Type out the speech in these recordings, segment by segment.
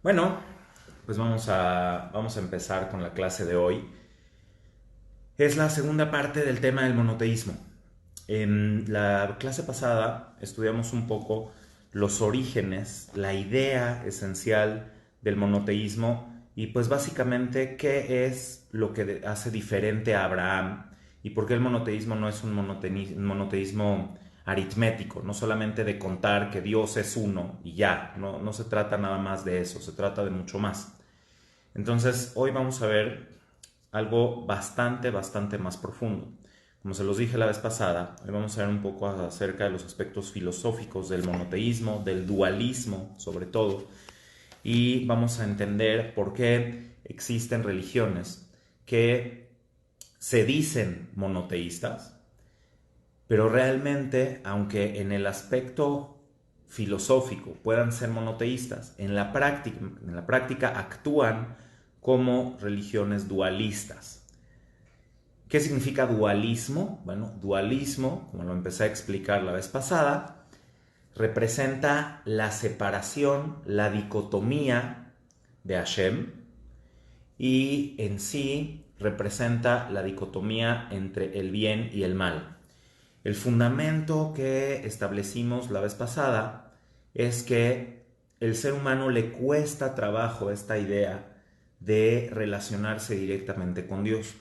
Bueno, pues vamos a empezar con la clase de hoy. Es la segunda parte del tema del monoteísmo. En la clase pasada estudiamos un poco los orígenes, la idea esencial del monoteísmo y pues básicamente qué es lo que hace diferente a Abraham y por qué el monoteísmo no es un monoteísmo aritmético, no solamente de contar que Dios es uno y ya, no se trata nada más de eso, se trata de mucho más. Entonces, hoy vamos a ver algo bastante más profundo. Como se los dije la vez pasada, hoy vamos a ver un poco acerca de los aspectos filosóficos del monoteísmo, del dualismo sobre todo, y vamos a entender por qué existen religiones que se dicen monoteístas, pero realmente, aunque en el aspecto filosófico puedan ser monoteístas, en la práctica actúan como religiones dualistas. ¿Qué significa dualismo? Bueno, dualismo, como lo empecé a explicar la vez pasada, representa la separación, la dicotomía de Hashem y en sí representa la dicotomía entre el bien y el mal. El fundamento que establecimos la vez pasada es que el ser humano le cuesta trabajo esta idea de relacionarse directamente con Dios.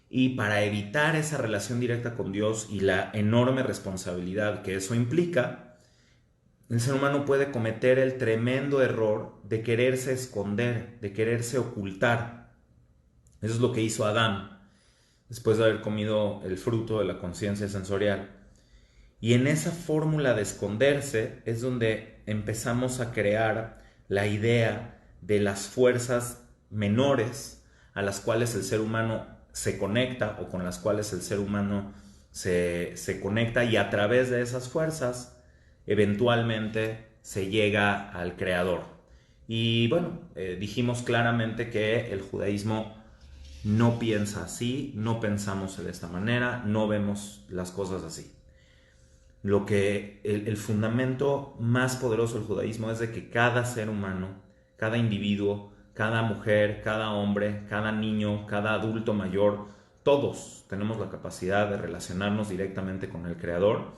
Y para evitar esa relación directa con Dios y la enorme responsabilidad que eso implica, el ser humano puede cometer el tremendo error de quererse esconder, de quererse ocultar. Eso es lo que hizo Adán después de haber comido el fruto de la conciencia sensorial. Y en esa fórmula de esconderse es donde empezamos a crear la idea de las fuerzas menores a las cuales el ser humano se conecta o con las cuales el ser humano se conecta y a través de esas fuerzas eventualmente se llega al creador. Y bueno, dijimos claramente que el judaísmo no piensa así, no pensamos de esta manera, no vemos las cosas así. El fundamento más poderoso del judaísmo es de que cada ser humano, cada individuo, cada mujer, cada hombre, cada niño, cada adulto mayor, todos tenemos la capacidad de relacionarnos directamente con el Creador,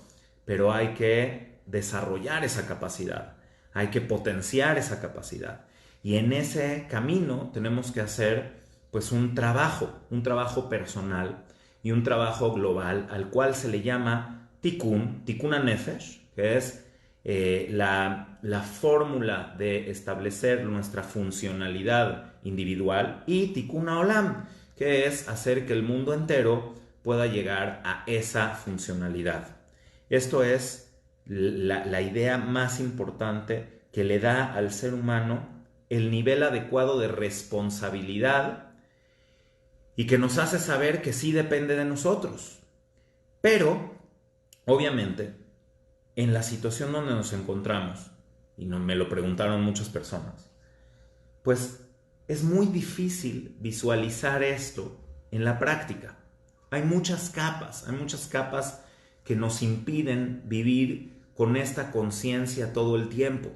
pero hay que desarrollar esa capacidad, hay que potenciar esa capacidad. Y en ese camino tenemos que hacer pues un trabajo personal y un trabajo global al cual se le llama Tikkun HaNefesh, que es la fórmula de establecer nuestra funcionalidad individual, y Tikkun HaOlam, que es hacer que el mundo entero pueda llegar a esa funcionalidad. Esto es la idea más importante que le da al ser humano el nivel adecuado de responsabilidad y que nos hace saber que sí depende de nosotros. Pero obviamente, en la situación donde nos encontramos, y no, me lo preguntaron muchas personas, pues es muy difícil visualizar esto en la práctica. Hay muchas capas que nos impiden vivir con esta conciencia todo el tiempo,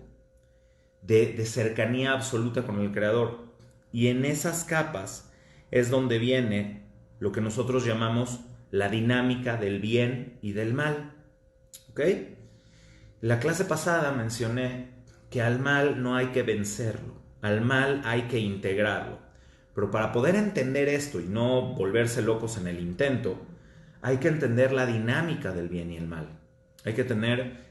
de cercanía absoluta con el Creador. Y en esas capas es donde viene lo que nosotros llamamos la dinámica del bien y del mal. ¿Ok? La clase pasada mencioné que al mal no hay que vencerlo, al mal hay que integrarlo. Pero para poder entender esto y no volverse locos en el intento, hay que entender la dinámica del bien y el mal. Hay que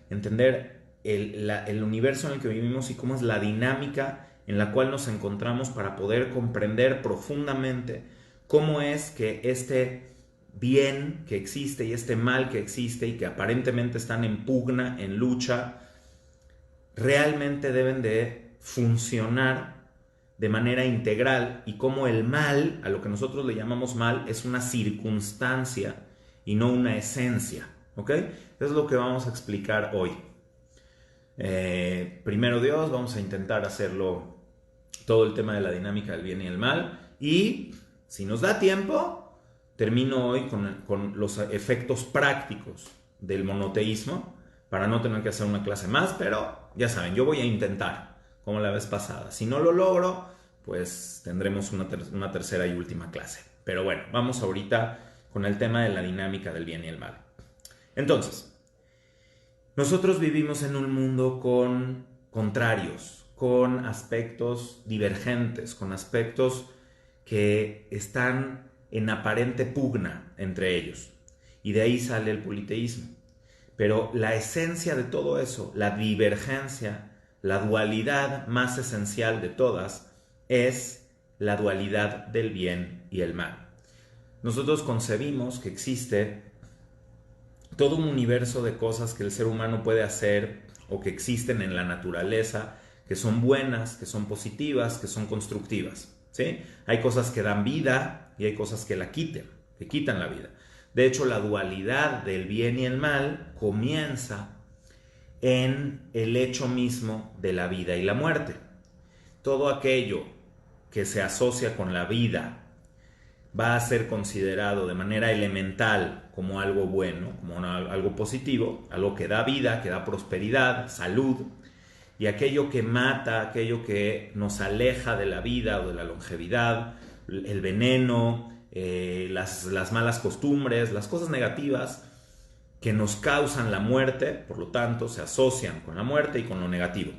entender el universo en el que vivimos y cómo es la dinámica en la cual nos encontramos para poder comprender profundamente cómo es que este bien que existe y este mal que existe y que aparentemente están en pugna, en lucha, realmente deben de funcionar de manera integral, y cómo el mal, a lo que nosotros le llamamos mal, es una circunstancia y no una esencia. ¿Ok? Eso es lo que vamos a explicar hoy. Primero Dios, vamos a intentar hacerlo todo el tema de la dinámica del bien y el mal, y si nos da tiempo termino hoy con los efectos prácticos del monoteísmo para no tener que hacer una clase más, pero ya saben, yo voy a intentar como la vez pasada. Si no lo logro, pues tendremos una tercera y última clase. Pero bueno, vamos ahorita con el tema de la dinámica del bien y el mal. Entonces, nosotros vivimos en un mundo con contrarios, con aspectos divergentes, con aspectos que están en aparente pugna entre ellos. Y de ahí sale el politeísmo. Pero la esencia de todo eso, la divergencia, la dualidad más esencial de todas, es la dualidad del bien y el mal. Nosotros concebimos que existe todo un universo de cosas que el ser humano puede hacer o que existen en la naturaleza, que son buenas, que son positivas, que son constructivas, ¿sí? Hay cosas que dan vida y hay cosas que la quiten, que quitan la vida. De hecho, la dualidad del bien y el mal comienza en el hecho mismo de la vida y la muerte. Todo aquello que se asocia con la vida va a ser considerado de manera elemental como algo bueno, como algo positivo, algo que da vida, que da prosperidad, salud, y aquello que mata, aquello que nos aleja de la vida o de la longevidad, el veneno, las malas costumbres, las cosas negativas que nos causan la muerte, por lo tanto se asocian con la muerte y con lo negativo.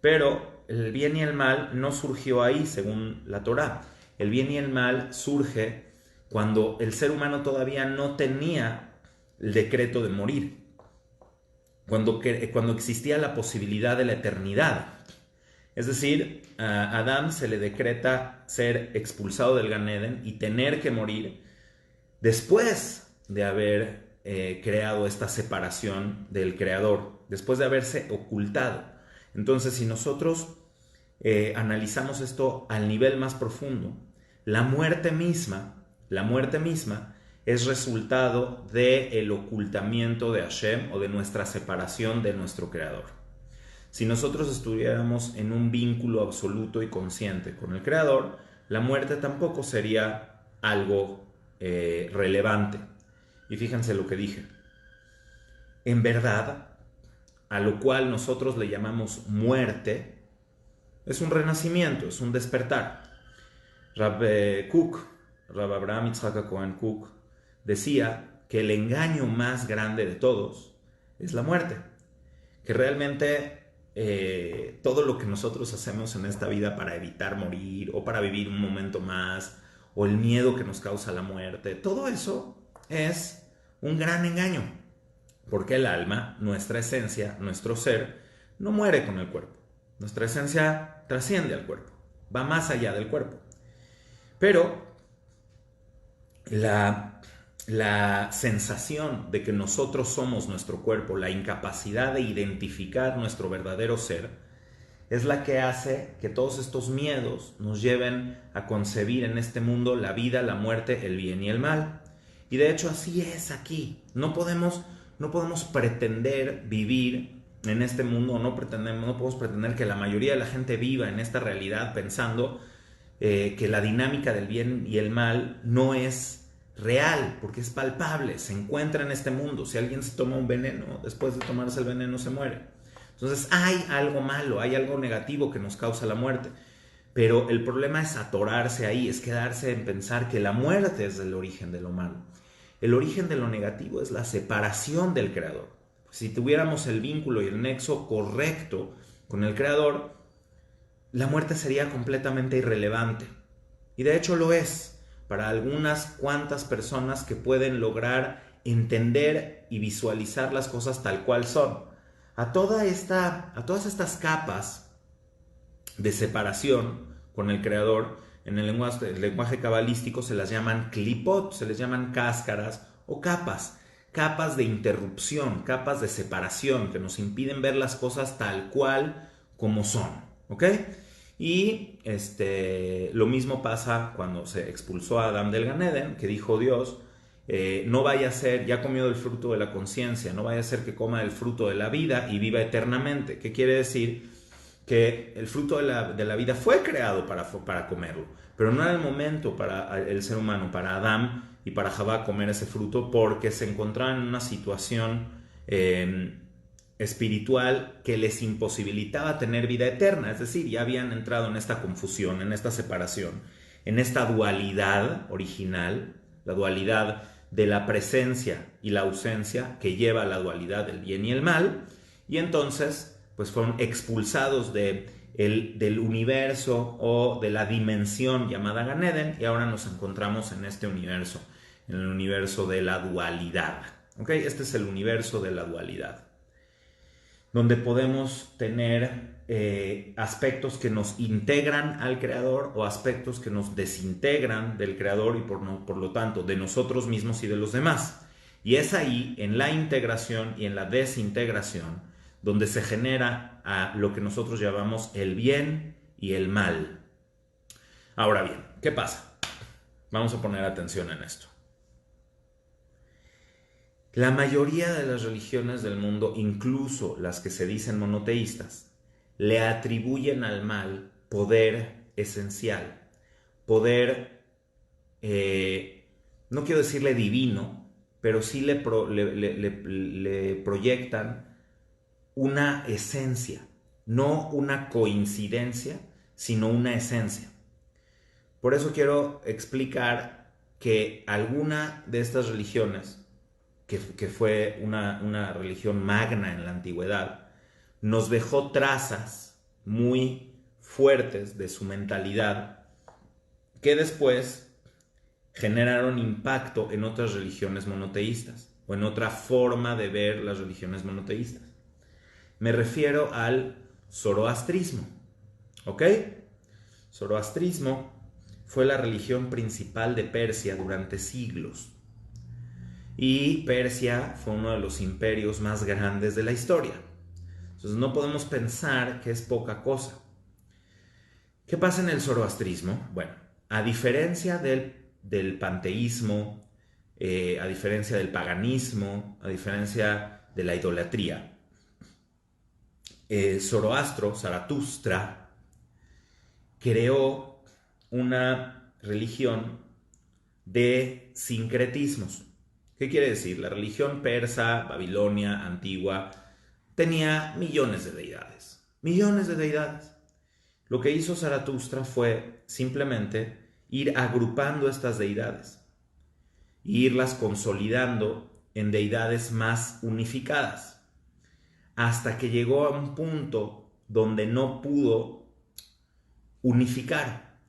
Pero el bien y el mal no surgió ahí según la Torá. El bien y el mal surge cuando el ser humano todavía no tenía el decreto de morir, cuando existía la posibilidad de la eternidad. Es decir, a Adán se le decreta ser expulsado del Gan Eden y tener que morir después de haber creado esta separación del Creador, después de haberse ocultado. Entonces, si nosotros analizamos esto al nivel más profundo, la muerte misma es resultado del ocultamiento de Hashem o de nuestra separación de nuestro Creador. Si nosotros estuviéramos en un vínculo absoluto y consciente con el Creador, la muerte tampoco sería algo relevante. Y fíjense lo que dije. En verdad, a lo cual nosotros le llamamos muerte, es un renacimiento, es un despertar. Rab Abraham Yitzhak Cohen Kook, decía que el engaño más grande de todos es la muerte. Que realmente todo lo que nosotros hacemos en esta vida para evitar morir o para vivir un momento más o el miedo que nos causa la muerte, todo eso es un gran engaño. Porque el alma, nuestra esencia, nuestro ser, no muere con el cuerpo. Nuestra esencia trasciende al cuerpo, va más allá del cuerpo. Pero la sensación de que nosotros somos nuestro cuerpo, la incapacidad de identificar nuestro verdadero ser, es la que hace que todos estos miedos nos lleven a concebir en este mundo la vida, la muerte, el bien y el mal. Y de hecho así es aquí. No podemos pretender vivir en este mundo, no podemos pretender que la mayoría de la gente viva en esta realidad pensando que la dinámica del bien y el mal no es real, porque es palpable, se encuentra en este mundo. Si alguien se toma un veneno, después de tomarse el veneno se muere. Entonces hay algo malo, hay algo negativo que nos causa la muerte. Pero el problema es atorarse ahí, es quedarse en pensar que la muerte es el origen de lo malo. El origen de lo negativo es la separación del Creador. Si tuviéramos el vínculo y el nexo correcto con el Creador, la muerte sería completamente irrelevante. Y de hecho lo es para algunas cuantas personas que pueden lograr entender y visualizar las cosas tal cual son. A todas estas capas de separación con el Creador, en el lenguaje cabalístico se las llaman klipot, se les llaman cáscaras o capas de interrupción, capas de separación que nos impiden ver las cosas tal cual como son, ¿ok? Y lo mismo pasa cuando se expulsó a Adán del Gan Eden, que dijo Dios, no vaya a ser, ya comió del fruto de la conciencia, no vaya a ser que coma del fruto de la vida y viva eternamente. ¿Qué quiere decir? Que el fruto de la vida fue creado para comerlo, pero no era el momento para el ser humano, para Adán y para Javá comer ese fruto, porque se encontraban en una situación espiritual que les imposibilitaba tener vida eterna, es decir, ya habían entrado en esta confusión, en esta separación, en esta dualidad original, la dualidad de la presencia y la ausencia que lleva a la dualidad del bien y el mal, y entonces pues fueron expulsados del universo o de la dimensión llamada Gan Eden, y ahora nos encontramos en este universo, en el universo de la dualidad. ¿Ok? Este es el universo de la dualidad, donde podemos tener aspectos que nos integran al Creador o aspectos que nos desintegran del Creador y por lo tanto de nosotros mismos y de los demás. Y es ahí, en la integración y en la desintegración, donde se genera lo que nosotros llamamos el bien y el mal. Ahora bien, ¿qué pasa? Vamos a poner atención en esto. La mayoría de las religiones del mundo, incluso las que se dicen monoteístas, le atribuyen al mal poder esencial, poder, no quiero decirle divino, pero sí le proyectan una esencia, no una coincidencia, sino una esencia. Por eso quiero explicar que alguna de estas religiones, que fue una religión magna en la antigüedad, nos dejó trazas muy fuertes de su mentalidad que después generaron impacto en otras religiones monoteístas o en otra forma de ver las religiones monoteístas. Me refiero al zoroastrismo, ¿ok? Zoroastrismo fue la religión principal de Persia durante siglos. Y Persia fue uno de los imperios más grandes de la historia. Entonces no podemos pensar que es poca cosa. ¿Qué pasa en el zoroastrismo? Bueno, a diferencia del panteísmo, a diferencia del paganismo, a diferencia de la idolatría, Zoroastro, Zaratustra, creó una religión de sincretismos. ¿Qué quiere decir? La religión persa, babilonia, antigua, tenía millones de deidades. Millones de deidades. Lo que hizo Zaratustra fue simplemente ir agrupando estas deidades e irlas consolidando en deidades más unificadas, hasta que llegó a un punto donde no pudo unificar.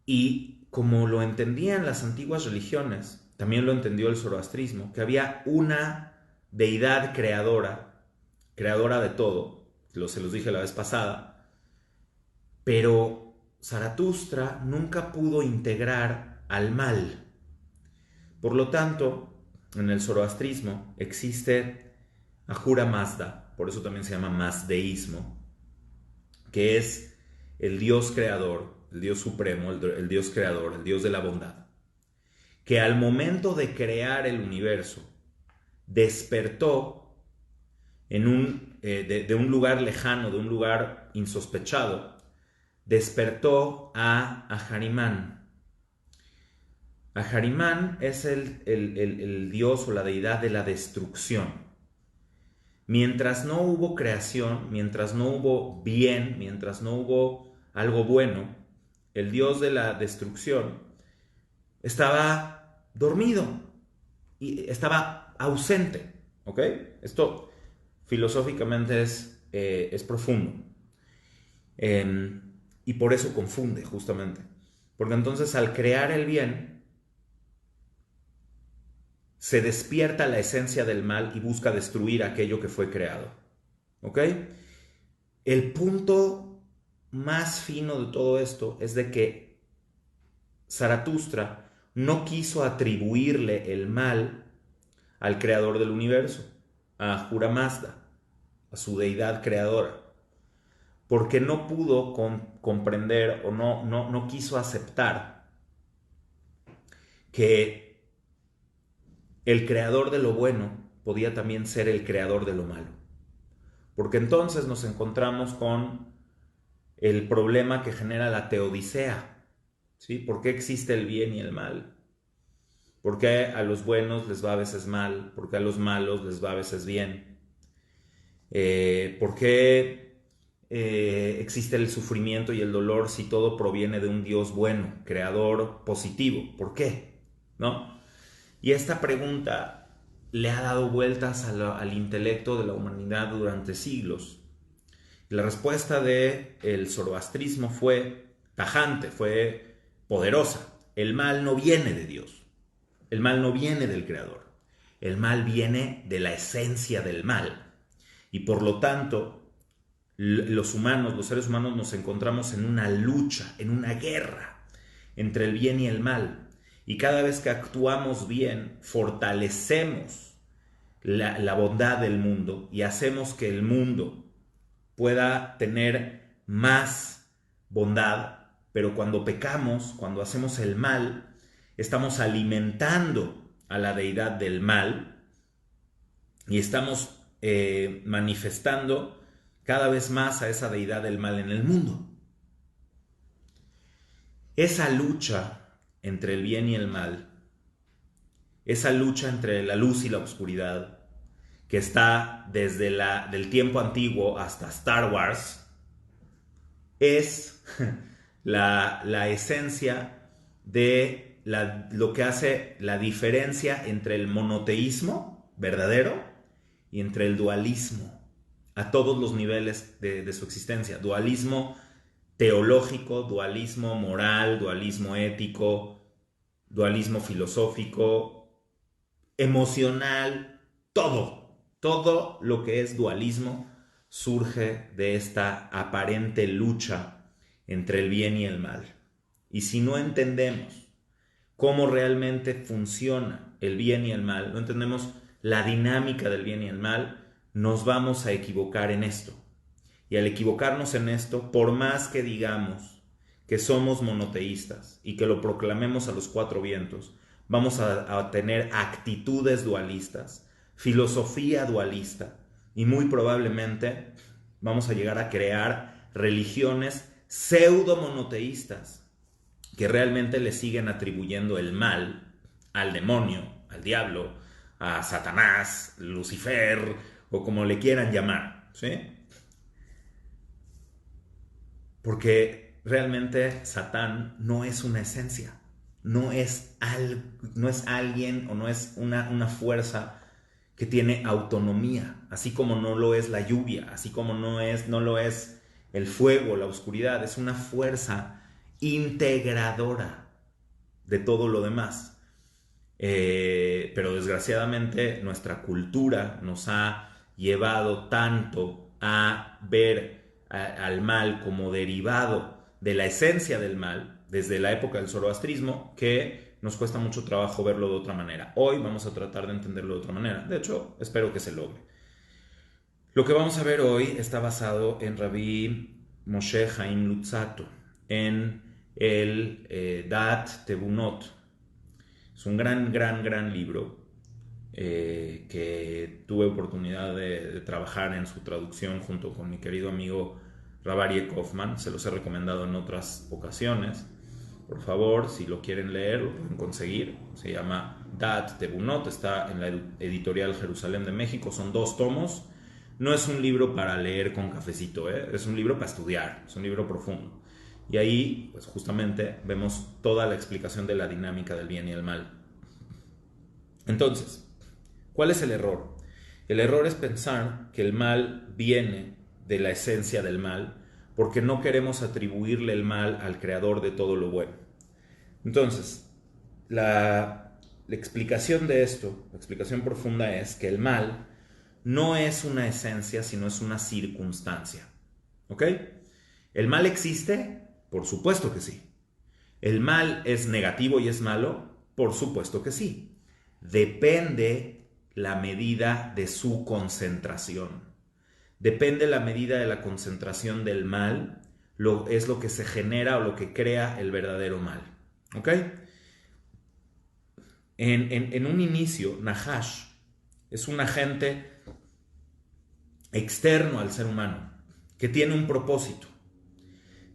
Y como lo entendían las antiguas religiones, también lo entendió el zoroastrismo, que había una deidad creadora, creadora de todo, se los dije la vez pasada, pero Zaratustra nunca pudo integrar al mal. Por lo tanto, en el zoroastrismo existe Ahura Mazda, por eso también se llama mazdeísmo, que es el Dios creador, el Dios supremo, el Dios creador, el Dios de la bondad, que al momento de crear el universo despertó de un lugar lejano, de un lugar insospechado, despertó a Ahriman. Ahriman es el dios o la deidad de la destrucción. Mientras no hubo creación, mientras no hubo bien, mientras no hubo algo bueno, el dios de la destrucción estaba dormido y estaba ausente, ¿ok? Esto filosóficamente es profundo, y por eso confunde justamente, porque entonces al crear el bien se despierta la esencia del mal y busca destruir aquello que fue creado, ¿ok? El punto más fino de todo esto es de que Zaratustra no quiso atribuirle el mal al creador del universo, a Ahura Mazda, a su deidad creadora, porque no pudo comprender o no quiso aceptar que el creador de lo bueno podía también ser el creador de lo malo. Porque entonces nos encontramos con el problema que genera la teodicea, ¿sí? ¿Por qué existe el bien y el mal? ¿Por qué a los buenos les va a veces mal? ¿Por qué a los malos les va a veces bien? ¿Por qué existe el sufrimiento y el dolor si todo proviene de un Dios bueno, creador, positivo? ¿Por qué? ¿No? Y esta pregunta le ha dado vueltas al intelecto de la humanidad durante siglos. La respuesta del zoroastrismo fue tajante, fue poderosa. El mal no viene de Dios. El mal no viene del Creador. El mal viene de la esencia del mal. Y por lo tanto, los humanos, los seres humanos, nos encontramos en una lucha, en una guerra entre el bien y el mal. Y cada vez que actuamos bien, fortalecemos la bondad del mundo y hacemos que el mundo pueda tener más bondad, pero cuando pecamos, cuando hacemos el mal, estamos alimentando a la deidad del mal y estamos manifestando cada vez más a esa deidad del mal en el mundo. Esa lucha entre el bien y el mal, esa lucha entre la luz y la oscuridad, que está desde del tiempo antiguo hasta Star Wars, es la esencia de lo que hace la diferencia entre el monoteísmo verdadero y entre el dualismo a todos los niveles de su existencia. Dualismo teológico, dualismo moral, dualismo ético, dualismo filosófico, emocional, todo lo que es dualismo surge de esta aparente lucha entre el bien y el mal. Y si no entendemos cómo realmente funciona el bien y el mal, no entendemos la dinámica del bien y el mal, nos vamos a equivocar en esto. Y al equivocarnos en esto, por más que digamos que somos monoteístas y que lo proclamemos a los cuatro vientos, vamos a tener actitudes dualistas, filosofía dualista, y muy probablemente vamos a llegar a crear religiones pseudo monoteístas que realmente le siguen atribuyendo el mal al demonio, al diablo, a Satanás, Lucifer o como le quieran llamar, ¿sí? Porque realmente Satán no es una esencia, no es alguien o no es una fuerza que tiene autonomía, así como no lo es la lluvia, así como no lo es el fuego, la oscuridad, es una fuerza integradora de todo lo demás. Pero desgraciadamente nuestra cultura nos ha llevado tanto a ver al mal como derivado de la esencia del mal, desde la época del zoroastrismo, que nos cuesta mucho trabajo verlo de otra manera. Hoy vamos a tratar de entenderlo de otra manera. De hecho, espero que se logre. Lo que vamos a ver hoy está basado en Rabbi Moshe Chaim Luzzatto, en el Da'at Tebunot. Es un gran libro que tuve oportunidad de trabajar en su traducción junto con mi querido amigo Rabbi Kaufman. Se los he recomendado en otras ocasiones. Por favor, si lo quieren leer, lo pueden conseguir. Se llama Da'at Tebunot, está en la editorial Jerusalén de México. Son 2 tomos. No es un libro para leer con cafecito, es un libro para estudiar, es un libro profundo. Y ahí, pues justamente, vemos toda la explicación de la dinámica del bien y el mal. Entonces, ¿cuál es el error? El error es pensar que el mal viene de la esencia del mal, porque no queremos atribuirle el mal al creador de todo lo bueno. Entonces, la explicación de esto, la explicación profunda es que el mal no es una esencia, sino es una circunstancia. ¿Ok? ¿El mal existe? Por supuesto que sí. ¿El mal es negativo y es malo? Por supuesto que sí. Depende la medida de su concentración. Depende la medida de la concentración del mal, es lo que se genera o lo que crea el verdadero mal. ¿Ok? En un inicio, Nahash es un agente externo al ser humano que tiene un propósito.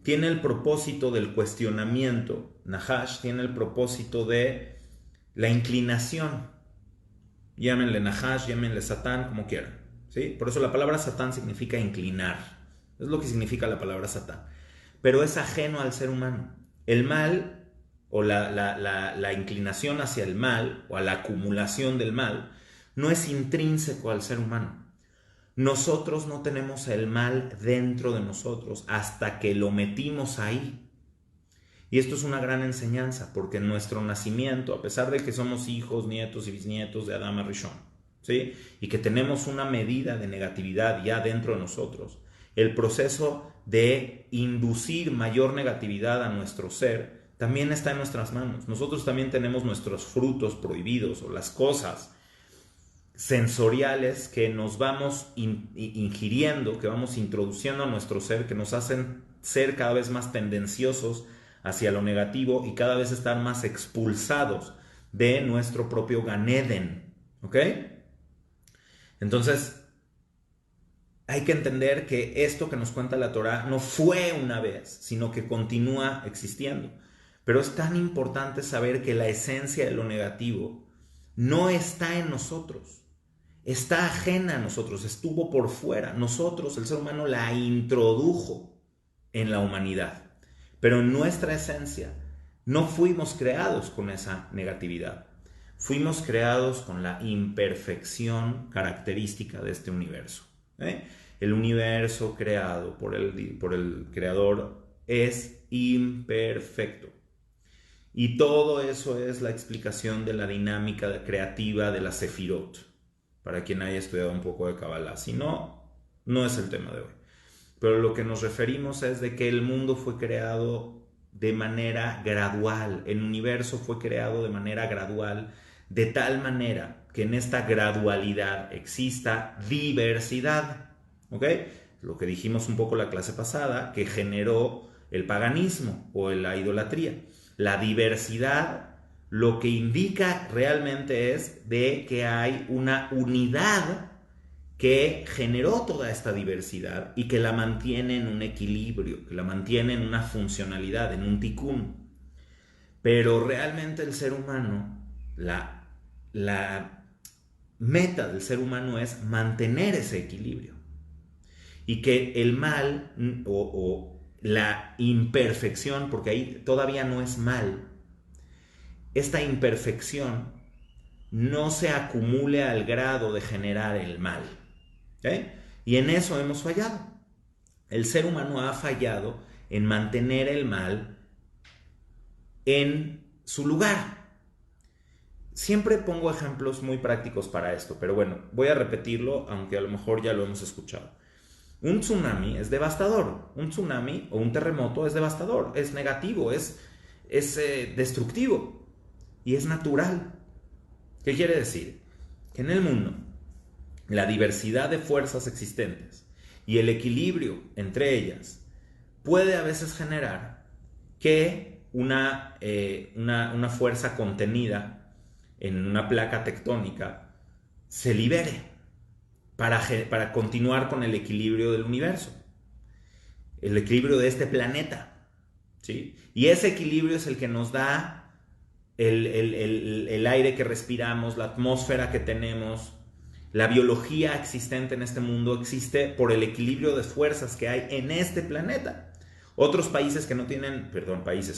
Tiene el propósito del cuestionamiento. Nahash tiene el propósito de la inclinación. Llámenle Nahash, llámenle Satán, como quieran, ¿sí? Por eso la palabra Satán significa inclinar. Es lo que significa la palabra Satán. Pero es ajeno al ser humano. El mal o la inclinación hacia el mal o a la acumulación del mal no es intrínseco al ser humano. Nosotros no tenemos el mal dentro de nosotros hasta que lo metimos ahí. Y esto es una gran enseñanza, porque en nuestro nacimiento, a pesar de que somos hijos, nietos y bisnietos de Adán Arishon, ¿sí? Y que tenemos una medida de negatividad ya dentro de nosotros, el proceso de inducir mayor negatividad a nuestro ser también está en nuestras manos. Nosotros también tenemos nuestros frutos prohibidos o las cosas sensoriales que nos vamos ingiriendo, que vamos introduciendo a nuestro ser, que nos hacen ser cada vez más tendenciosos hacia lo negativo y cada vez estar más expulsados de nuestro propio Gan Eden, ¿ok? Entonces, hay que entender que esto que nos cuenta la Torá no fue una vez, sino que continúa existiendo. Pero es tan importante saber que la esencia de lo negativo no está en nosotros, está ajena a nosotros, estuvo por fuera. Nosotros, el ser humano, la introdujo en la humanidad. Pero en nuestra esencia no fuimos creados con esa negatividad. Fuimos creados con la imperfección característica de este universo. El universo creado por el creador es imperfecto. Y todo eso es la explicación de la dinámica creativa de la Sefirot. Para quien haya estudiado un poco de Kabbalah. Si no, no es el tema de hoy. Pero lo que nos referimos es de que el mundo fue creado de manera gradual. El universo fue creado de manera gradual, de tal manera que en esta gradualidad exista diversidad. ¿Ok? Lo que dijimos un poco la clase pasada, que generó el paganismo o la idolatría. La diversidad lo que indica realmente es de que hay una unidad que generó toda esta diversidad y que la mantiene en un equilibrio, que la mantiene en una funcionalidad, en un tikkun. Pero realmente el ser humano, la meta del ser humano es mantener ese equilibrio. Y que el mal o la imperfección, porque ahí todavía no es mal, esta imperfección no se acumule al grado de generar el mal. ¿Okay? Y en eso hemos fallado. El ser humano ha fallado en mantener el mal en su lugar. Siempre pongo ejemplos muy prácticos para esto, pero bueno, voy a repetirlo, aunque a lo mejor ya lo hemos escuchado. Un tsunami es devastador. Un tsunami o un terremoto es devastador, es negativo, es destructivo y es natural. ¿Qué quiere decir? Que en el mundo la diversidad de fuerzas existentes y el equilibrio entre ellas puede a veces generar que una fuerza contenida en una placa tectónica se libere para continuar con el equilibrio del universo, el equilibrio de este planeta, ¿sí? Y ese equilibrio es el que nos da el aire que respiramos, la atmósfera que tenemos. La biología existente en este mundo existe por el equilibrio de fuerzas que hay en este planeta. Otros países que no tienen,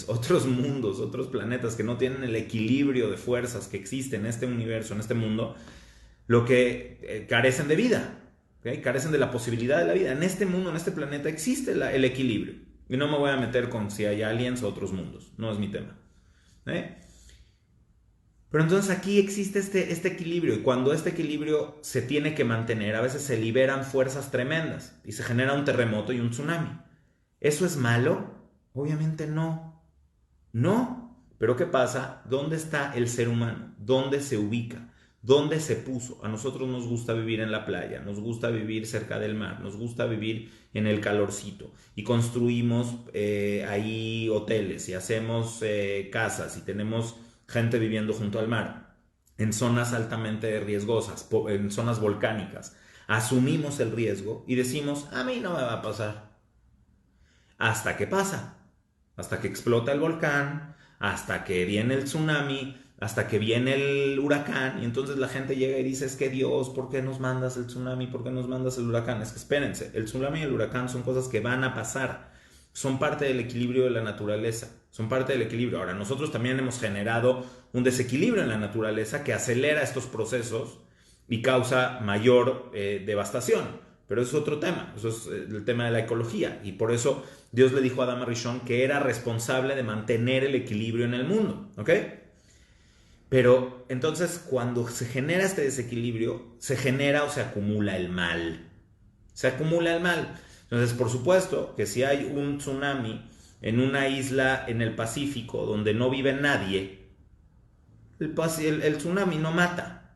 otros mundos, otros planetas que no tienen el equilibrio de fuerzas que existe en este universo, en este mundo, lo que carecen de vida, ¿okay? Carecen de la posibilidad de la vida. En este mundo, en este planeta existe el equilibrio. Y no me voy a meter con si hay aliens o otros mundos, no es mi tema. Pero entonces aquí existe este equilibrio, y cuando este equilibrio se tiene que mantener, a veces se liberan fuerzas tremendas y se genera un terremoto y un tsunami. ¿Eso es malo? Obviamente no. No. Pero ¿qué pasa? ¿Dónde está el ser humano? ¿Dónde se ubica? ¿Dónde se puso? A nosotros nos gusta vivir en la playa, nos gusta vivir cerca del mar, nos gusta vivir en el calorcito y construimos ahí hoteles y hacemos casas y tenemos gente viviendo junto al mar, en zonas altamente riesgosas, en zonas volcánicas. Asumimos el riesgo y decimos, a mí no me va a pasar. Hasta que pasa, hasta que explota el volcán, hasta que viene el tsunami hasta que viene el huracán y entonces la gente llega y dice, es que Dios, ¿por qué nos mandas el tsunami? ¿Por qué nos mandas el huracán? Es que espérense, el tsunami y el huracán son cosas que van a pasar, son parte del equilibrio de la naturaleza, son parte del equilibrio. Ahora, nosotros también hemos generado un desequilibrio en la naturaleza que acelera estos procesos y causa mayor devastación. Pero eso es otro tema, eso es el tema de la ecología. Y por eso Dios le dijo a Adam Rishon que era responsable de mantener el equilibrio en el mundo, ¿ok? Pero entonces cuando se genera este desequilibrio, se genera o se acumula el mal. Se acumula el mal. Entonces, por supuesto que si hay un tsunami en una isla en el Pacífico donde no vive nadie, el tsunami no mata.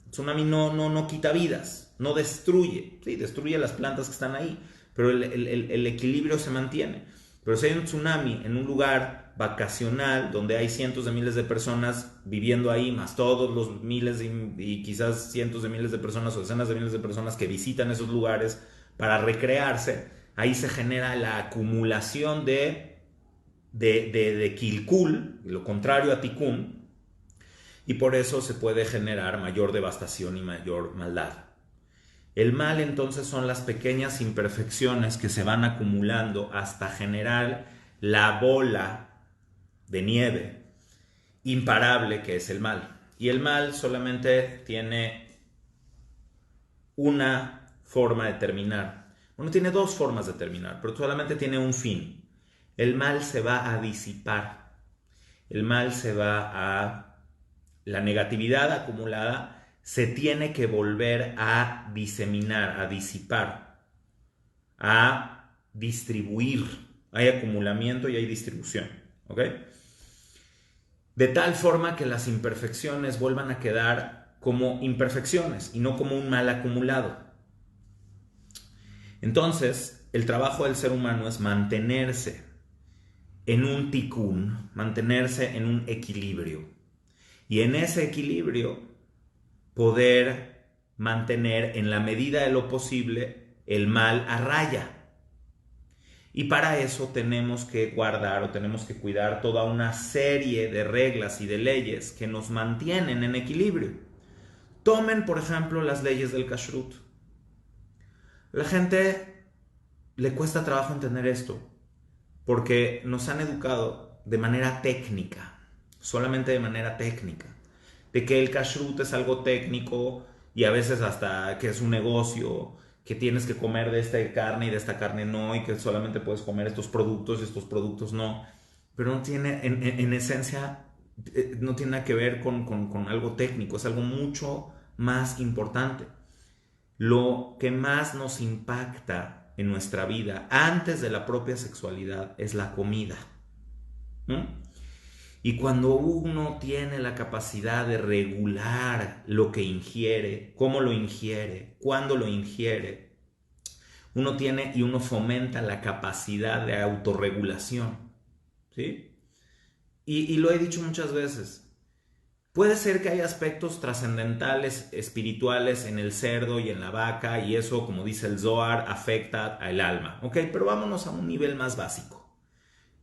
El tsunami no quita vidas, no destruye. Sí, destruye las plantas que están ahí, pero el equilibrio se mantiene. Pero si hay un tsunami en un lugar vacacional donde hay cientos de miles de personas viviendo ahí, más todos los miles y quizás cientos de miles de personas o decenas de miles de personas que visitan esos lugares para recrearse, ahí se genera la acumulación de Kilkul, lo contrario a Tikkun, y por eso se puede generar mayor devastación y mayor maldad. El mal entonces son las pequeñas imperfecciones que se van acumulando hasta generar la bola de nieve imparable que es el mal. Y el mal solamente tiene una forma de terminar. Bueno, tiene dos formas de terminar, pero solamente tiene un fin. El mal se va a disipar. El mal se va a... La negatividad acumulada se tiene que volver a diseminar, a disipar, a distribuir. Hay acumulamiento y hay distribución, ¿ok? De tal forma que las imperfecciones vuelvan a quedar como imperfecciones y no como un mal acumulado. Entonces, el trabajo del ser humano es mantenerse en un tikkun, mantenerse en un equilibrio. Y en ese equilibrio poder mantener en la medida de lo posible el mal a raya. Y para eso tenemos que guardar o tenemos que cuidar toda una serie de reglas y de leyes que nos mantienen en equilibrio. Tomen, por ejemplo, las leyes del kashrut. La gente le cuesta trabajo entender esto porque nos han educado de manera técnica, solamente de manera técnica, de que el kashrut es algo técnico y a veces hasta que es un negocio, que tienes que comer de esta carne y de esta carne no, y que solamente puedes comer estos productos no, pero no tiene, en esencia, no tiene nada que ver con algo técnico, es algo mucho más importante. Lo que más nos impacta en nuestra vida antes de la propia sexualidad es la comida. Y cuando uno tiene la capacidad de regular lo que ingiere, cómo lo ingiere, cuándo lo ingiere, uno fomenta la capacidad de autorregulación, ¿sí? Y lo he dicho muchas veces. Puede ser que haya aspectos trascendentales, espirituales en el cerdo y en la vaca, y eso, como dice el Zohar, afecta al alma, ¿ok? Pero vámonos a un nivel más básico.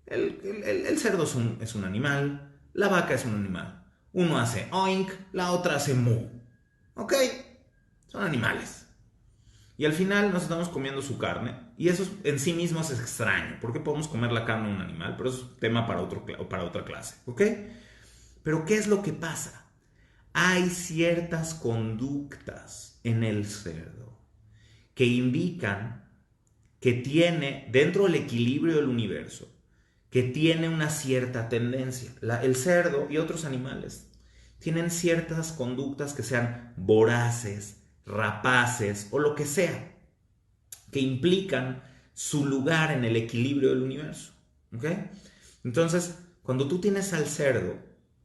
El cerdo es un animal, la vaca es un animal. Uno hace oink, la otra hace mu. ¿Ok? Son animales. Y al final nos estamos comiendo su carne. Y eso en sí mismo es extraño. ¿Por qué podemos comer la carne de un animal? Pero eso es tema para otra clase. ¿Ok? Pero ¿qué es lo que pasa? Hay ciertas conductas en el cerdo que indican que tiene, dentro del equilibrio del universo, que tiene una cierta tendencia. El cerdo y otros animales tienen ciertas conductas que sean voraces, rapaces o lo que sea, que implican su lugar en el equilibrio del universo. ¿Ok? Entonces, cuando tú tienes al cerdo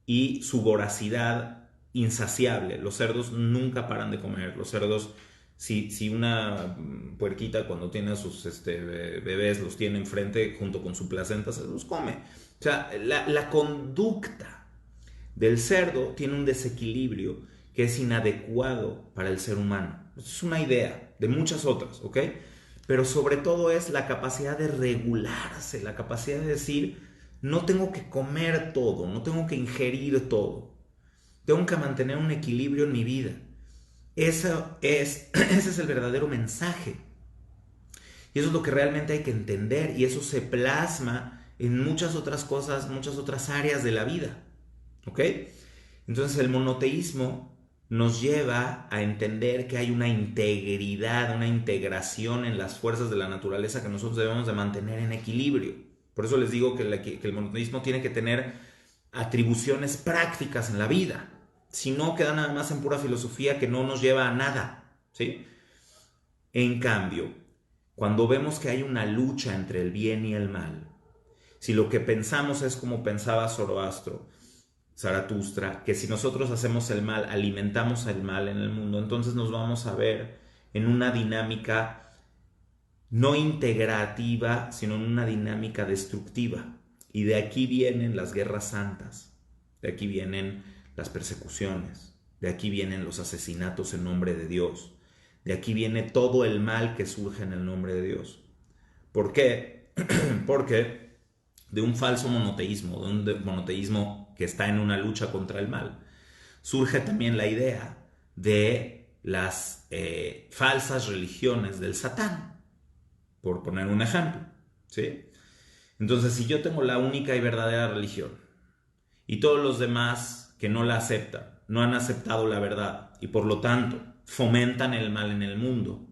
y su voracidad insaciable, los cerdos nunca paran de comer, los cerdos... Si una puerquita cuando tiene a sus bebés los tiene enfrente junto con su placenta, se los come. O sea, la conducta del cerdo tiene un desequilibrio que es inadecuado para el ser humano. Esto es una idea de muchas otras, ¿ok? Pero sobre todo es la capacidad de regularse, la capacidad de decir, no tengo que comer todo, no tengo que ingerir todo. Tengo que mantener un equilibrio en mi vida. Ese es el verdadero mensaje. Y eso es lo que realmente hay que entender, y eso se plasma en muchas otras cosas, muchas otras áreas de la vida. ¿Ok? Entonces el monoteísmo nos lleva a entender que hay una integridad, una integración en las fuerzas de la naturaleza que nosotros debemos de mantener en equilibrio. Por eso les digo que el monoteísmo tiene que tener atribuciones prácticas en la vida. Si no, queda nada más en pura filosofía que no nos lleva a nada, ¿sí? En cambio, cuando vemos que hay una lucha entre el bien y el mal, si lo que pensamos es como pensaba Zaratustra, que si nosotros hacemos el mal, alimentamos el mal en el mundo, entonces nos vamos a ver en una dinámica no integrativa, sino en una dinámica destructiva. Y de aquí vienen las guerras santas, de aquí vienen las persecuciones, de aquí vienen los asesinatos en nombre de Dios, de aquí viene todo el mal que surge en el nombre de Dios. ¿Por qué? Porque de un falso monoteísmo, de un monoteísmo que está en una lucha contra el mal, surge también la idea de las falsas religiones del Satán, por poner un ejemplo, ¿sí? Entonces, si yo tengo la única y verdadera religión y todos los demás que no la aceptan, no han aceptado la verdad y por lo tanto fomentan el mal en el mundo,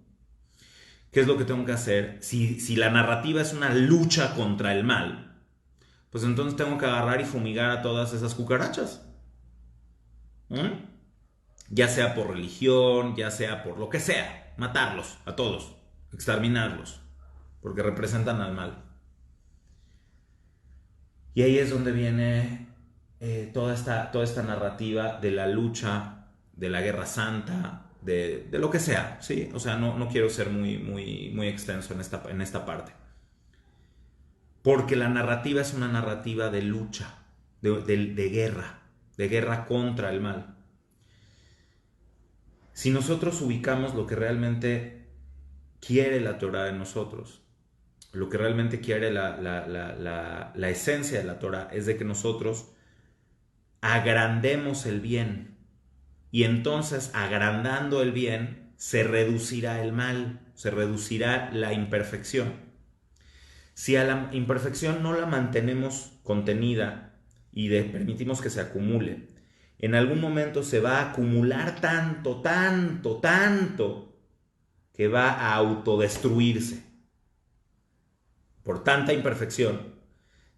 ¿qué es lo que tengo que hacer? Si la narrativa es una lucha contra el mal, pues entonces tengo que agarrar y fumigar a todas esas cucarachas. Ya sea por religión, ya sea por lo que sea, matarlos a todos, exterminarlos, porque representan al mal. Y ahí es donde viene toda esta narrativa de la lucha, de la guerra santa, de lo que sea, ¿sí? O sea, no quiero ser muy extenso en esta parte. Porque la narrativa es una narrativa de lucha, de guerra contra el mal. Si nosotros ubicamos lo que realmente quiere la Torah de nosotros, lo que realmente quiere la esencia de la Torah es de que nosotros agrandemos el bien, y entonces agrandando el bien se reducirá el mal, se reducirá la imperfección. Si a la imperfección no la mantenemos contenida y permitimos que se acumule, en algún momento se va a acumular tanto que va a autodestruirse. Por tanta imperfección,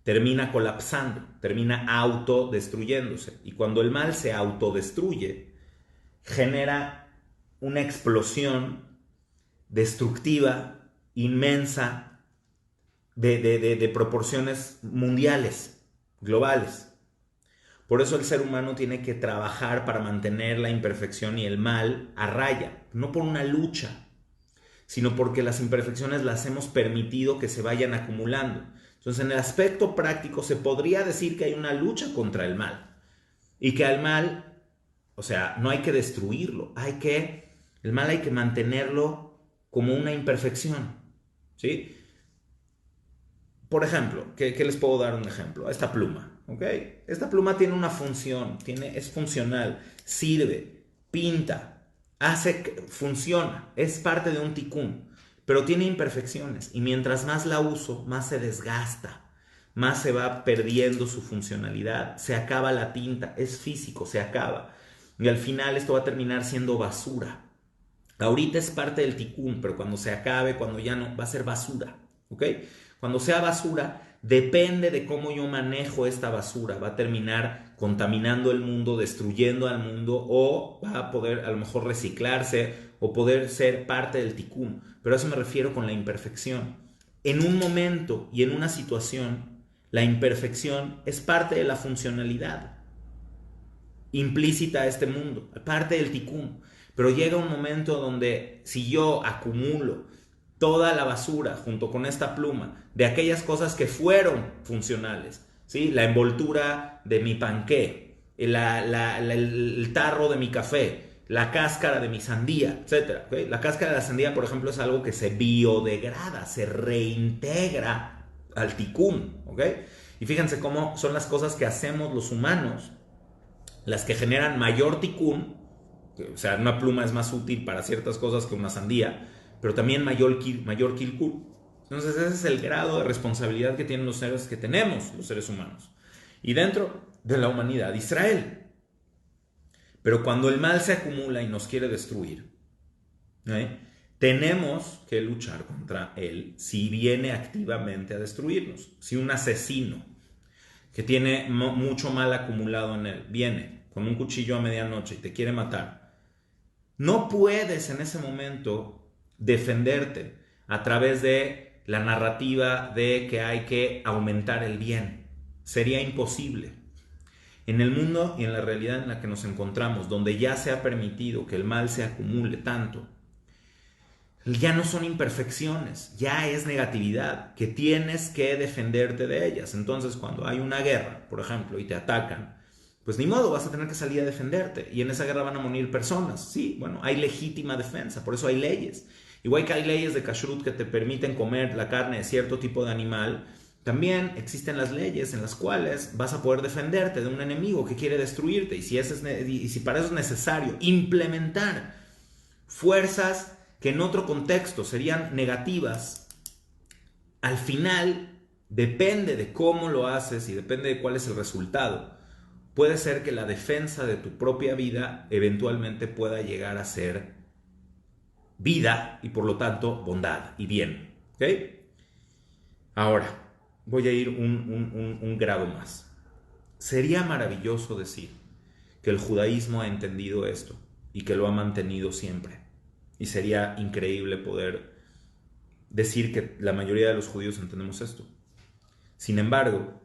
termina colapsando, termina autodestruyéndose. Y cuando el mal se autodestruye, genera una explosión destructiva, inmensa, de proporciones mundiales, globales. Por eso el ser humano tiene que trabajar para mantener la imperfección y el mal a raya, no por una lucha, sino porque las imperfecciones las hemos permitido que se vayan acumulando. Entonces, en el aspecto práctico se podría decir que hay una lucha contra el mal y que al mal, o sea, no hay que destruirlo, el mal hay que mantenerlo como una imperfección, ¿sí? Por ejemplo, ¿qué les puedo dar un ejemplo? Esta pluma, ¿ok? Esta pluma tiene una función, es funcional, sirve, pinta, funciona, es parte de un tikkun, pero tiene imperfecciones y mientras más la uso, más se desgasta, más se va perdiendo su funcionalidad, se acaba la tinta, es físico, se acaba. Y al final esto va a terminar siendo basura. Ahorita es parte del tikkun, pero cuando se acabe, cuando ya no, va a ser basura, ¿ok? Cuando sea basura, depende de cómo yo manejo esta basura. Va a terminar contaminando el mundo, destruyendo al mundo, o va a poder a lo mejor reciclarse o poder ser parte del tikkun. Pero a eso me refiero con la imperfección. En un momento y en una situación, la imperfección es parte de la funcionalidad implícita a este mundo, parte del tikkun. Pero llega un momento donde si yo acumulo toda la basura junto con esta pluma de aquellas cosas que fueron funcionales, ¿sí? La envoltura de mi panqué, el tarro de mi café, la cáscara de mi sandía, etc. ¿Okay? La cáscara de la sandía, por ejemplo, es algo que se biodegrada, se reintegra al tikkun, ¿okay? Y fíjense cómo son las cosas que hacemos los humanos. las que generan mayor tikkun, o sea, una pluma es más útil para ciertas cosas que una sandía, pero también mayor kilkur. Entonces ese es el grado de responsabilidad que tienen los seres que tenemos, los seres humanos. Y dentro de la humanidad, Israel. Pero cuando el mal se acumula y nos quiere destruir, tenemos que luchar contra él si viene activamente a destruirnos. Si un asesino que tiene mucho mal acumulado en él viene con un cuchillo a medianoche y te quiere matar, no puedes en ese momento defenderte a través de la narrativa de que hay que aumentar el bien. Sería imposible. En el mundo y en la realidad en la que nos encontramos, donde ya se ha permitido que el mal se acumule tanto, ya no son imperfecciones, ya es negatividad, que tienes que defenderte de ellas. Entonces, cuando hay una guerra, por ejemplo, y te atacan, pues ni modo, vas a tener que salir a defenderte. Y en esa guerra van a morir personas. Sí, bueno, hay legítima defensa, por eso hay leyes. Igual que hay leyes de kashrut que te permiten comer la carne de cierto tipo de animal, también existen las leyes en las cuales vas a poder defenderte de un enemigo que quiere destruirte. Y si para eso es necesario implementar fuerzas que en otro contexto serían negativas, al final depende de cómo lo haces y depende de cuál es el resultado. Puede ser que la defensa de tu propia vida eventualmente pueda llegar a ser vida y por lo tanto bondad y bien. ¿Ok? Ahora, voy a ir un grado más. Sería maravilloso decir que el judaísmo ha entendido esto y que lo ha mantenido siempre. Y sería increíble poder decir que la mayoría de los judíos entendemos esto. Sin embargo,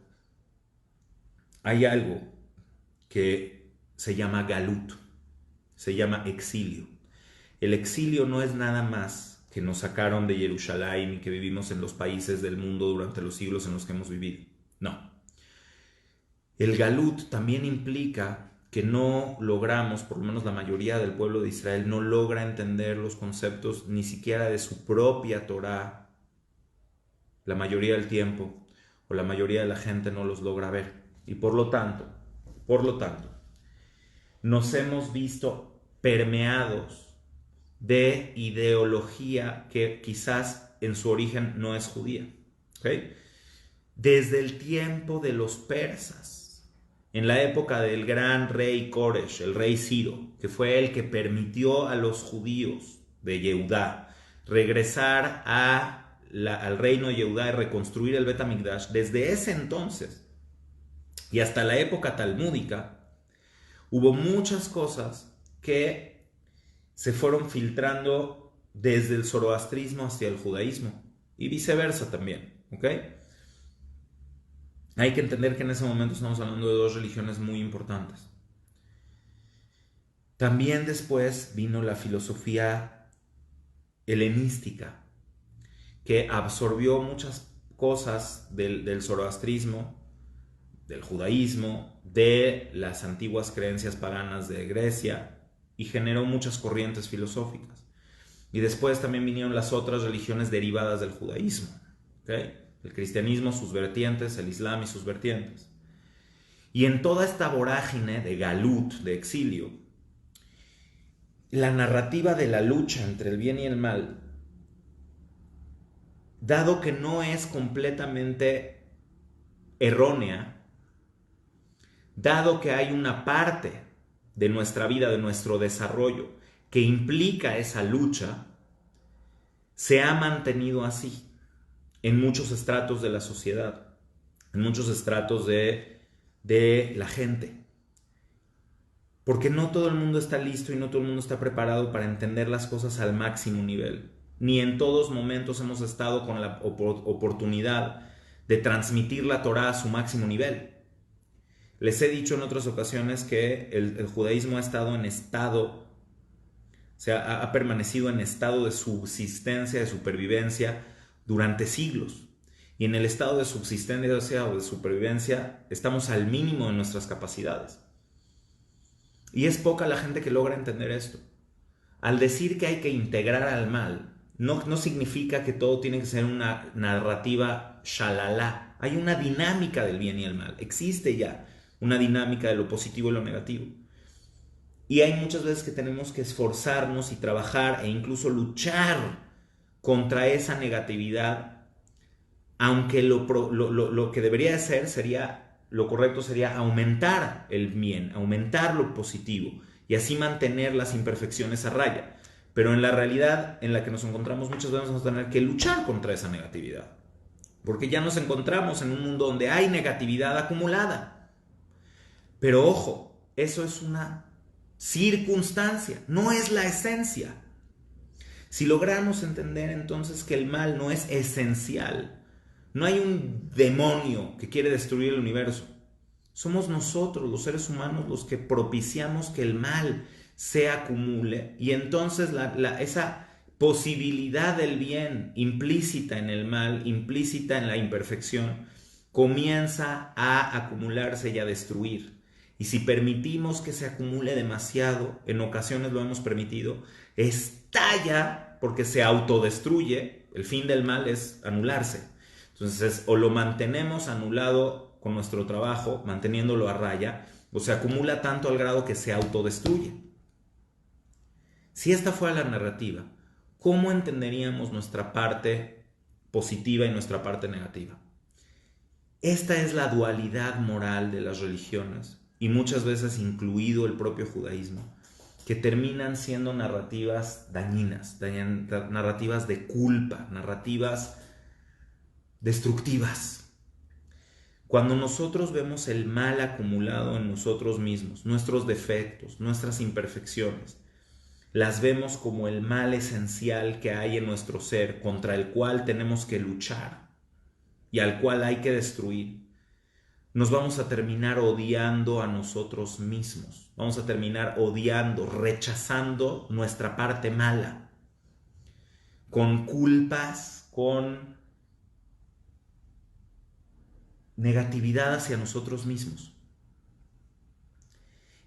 hay algo que se llama galut, se llama exilio. El exilio no es nada más que nos sacaron de Jerusalén y que vivimos en los países del mundo durante los siglos en los que hemos vivido. No. El galut también implica que no logramos, por lo menos la mayoría del pueblo de Israel, no logra entender los conceptos ni siquiera de su propia Torá. La mayoría del tiempo, o la mayoría de la gente no los logra ver. Y por lo tanto, nos hemos visto permeados de ideología que quizás en su origen no es judía. ¿Okay? Desde el tiempo de los persas, en la época del gran rey Koresh, el rey Ciro, que fue el que permitió a los judíos de Yehudá regresar al reino de Yehudá y reconstruir el Bet HaMikdash, desde ese entonces y hasta la época talmúdica, hubo muchas cosas que se fueron filtrando desde el zoroastrismo hacia el judaísmo y viceversa también, ¿ok? Hay que entender que en ese momento estamos hablando de dos religiones muy importantes. También después vino la filosofía helenística, que absorbió muchas cosas del zoroastrismo, del judaísmo, de las antiguas creencias paganas de Grecia y generó muchas corrientes filosóficas. Y después también vinieron las otras religiones derivadas del judaísmo, ¿okay? El cristianismo, sus vertientes, el islam y sus vertientes. Y en toda esta vorágine de galut, de exilio, la narrativa de la lucha entre el bien y el mal, dado que no es completamente errónea, dado que hay una parte de nuestra vida, de nuestro desarrollo, que implica esa lucha, se ha mantenido así en muchos estratos de la sociedad, en muchos estratos de la gente. Porque no todo el mundo está listo y no todo el mundo está preparado para entender las cosas al máximo nivel. Ni en todos momentos hemos estado con la oportunidad de transmitir la Torá a su máximo nivel. Les he dicho en otras ocasiones que el judaísmo ha estado en estado, o sea, ha permanecido en estado de subsistencia, de supervivencia durante siglos. Y en el estado de subsistencia o de supervivencia estamos al mínimo de nuestras capacidades. Y es poca la gente que logra entender esto. Al decir que hay que integrar al mal, no significa que todo tiene que ser una narrativa shalala. Hay una dinámica del bien y el mal, existe ya. una dinámica de lo positivo y lo negativo. Y hay muchas veces que tenemos que esforzarnos y trabajar e incluso luchar contra esa negatividad, aunque lo que debería de ser sería, lo correcto sería aumentar el bien, aumentar lo positivo y así mantener las imperfecciones a raya. Pero en la realidad en la que nos encontramos muchas veces vamos a tener que luchar contra esa negatividad, porque ya nos encontramos en un mundo donde hay negatividad acumulada. Pero ojo, eso es una circunstancia, no es la esencia. Si logramos entender entonces que el mal no es esencial, no hay un demonio que quiere destruir el universo. Somos nosotros, los seres humanos, los que propiciamos que el mal se acumule y entonces esa posibilidad del bien implícita en el mal, implícita en la imperfección, comienza a acumularse y a destruir. Y si permitimos que se acumule demasiado, en ocasiones lo hemos permitido, estalla porque se autodestruye. El fin del mal es anularse. Entonces, o lo mantenemos anulado con nuestro trabajo, manteniéndolo a raya, o se acumula tanto al grado que se autodestruye. Si esta fuera la narrativa, ¿cómo entenderíamos nuestra parte positiva y nuestra parte negativa? Esta es la dualidad moral de las religiones, y muchas veces incluido el propio judaísmo, que terminan siendo narrativas dañinas, narrativas de culpa, narrativas destructivas. Cuando nosotros vemos el mal acumulado en nosotros mismos, nuestros defectos, nuestras imperfecciones, las vemos como el mal esencial que hay en nuestro ser, contra el cual tenemos que luchar y al cual hay que destruir, nos vamos a terminar odiando a nosotros mismos. Vamos a terminar odiando, rechazando nuestra parte mala, con culpas, con negatividad hacia nosotros mismos.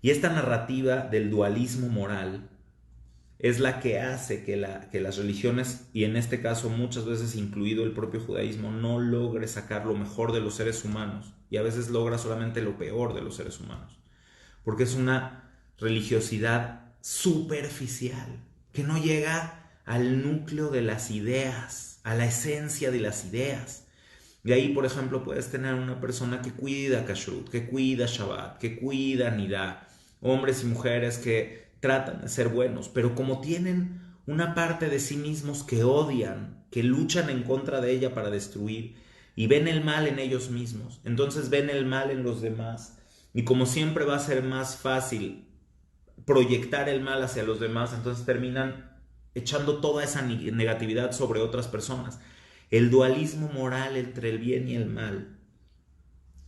Y esta narrativa del dualismo moral es la que hace que las religiones, y en este caso muchas veces incluido el propio judaísmo, no logre sacar lo mejor de los seres humanos y a veces logra solamente lo peor de los seres humanos, porque es una religiosidad superficial que no llega al núcleo de las ideas, a la esencia de las ideas. De ahí, por ejemplo, puedes tener una persona que cuida Kashrut, que cuida Shabbat, que cuida Nidá, hombres y mujeres que tratan de ser buenos, pero como tienen una parte de sí mismos que odian, que luchan en contra de ella para destruir, y ven el mal en ellos mismos, entonces ven el mal en los demás, y como siempre va a ser más fácil proyectar el mal hacia los demás, entonces terminan echando toda esa negatividad sobre otras personas. El dualismo moral entre el bien y el mal,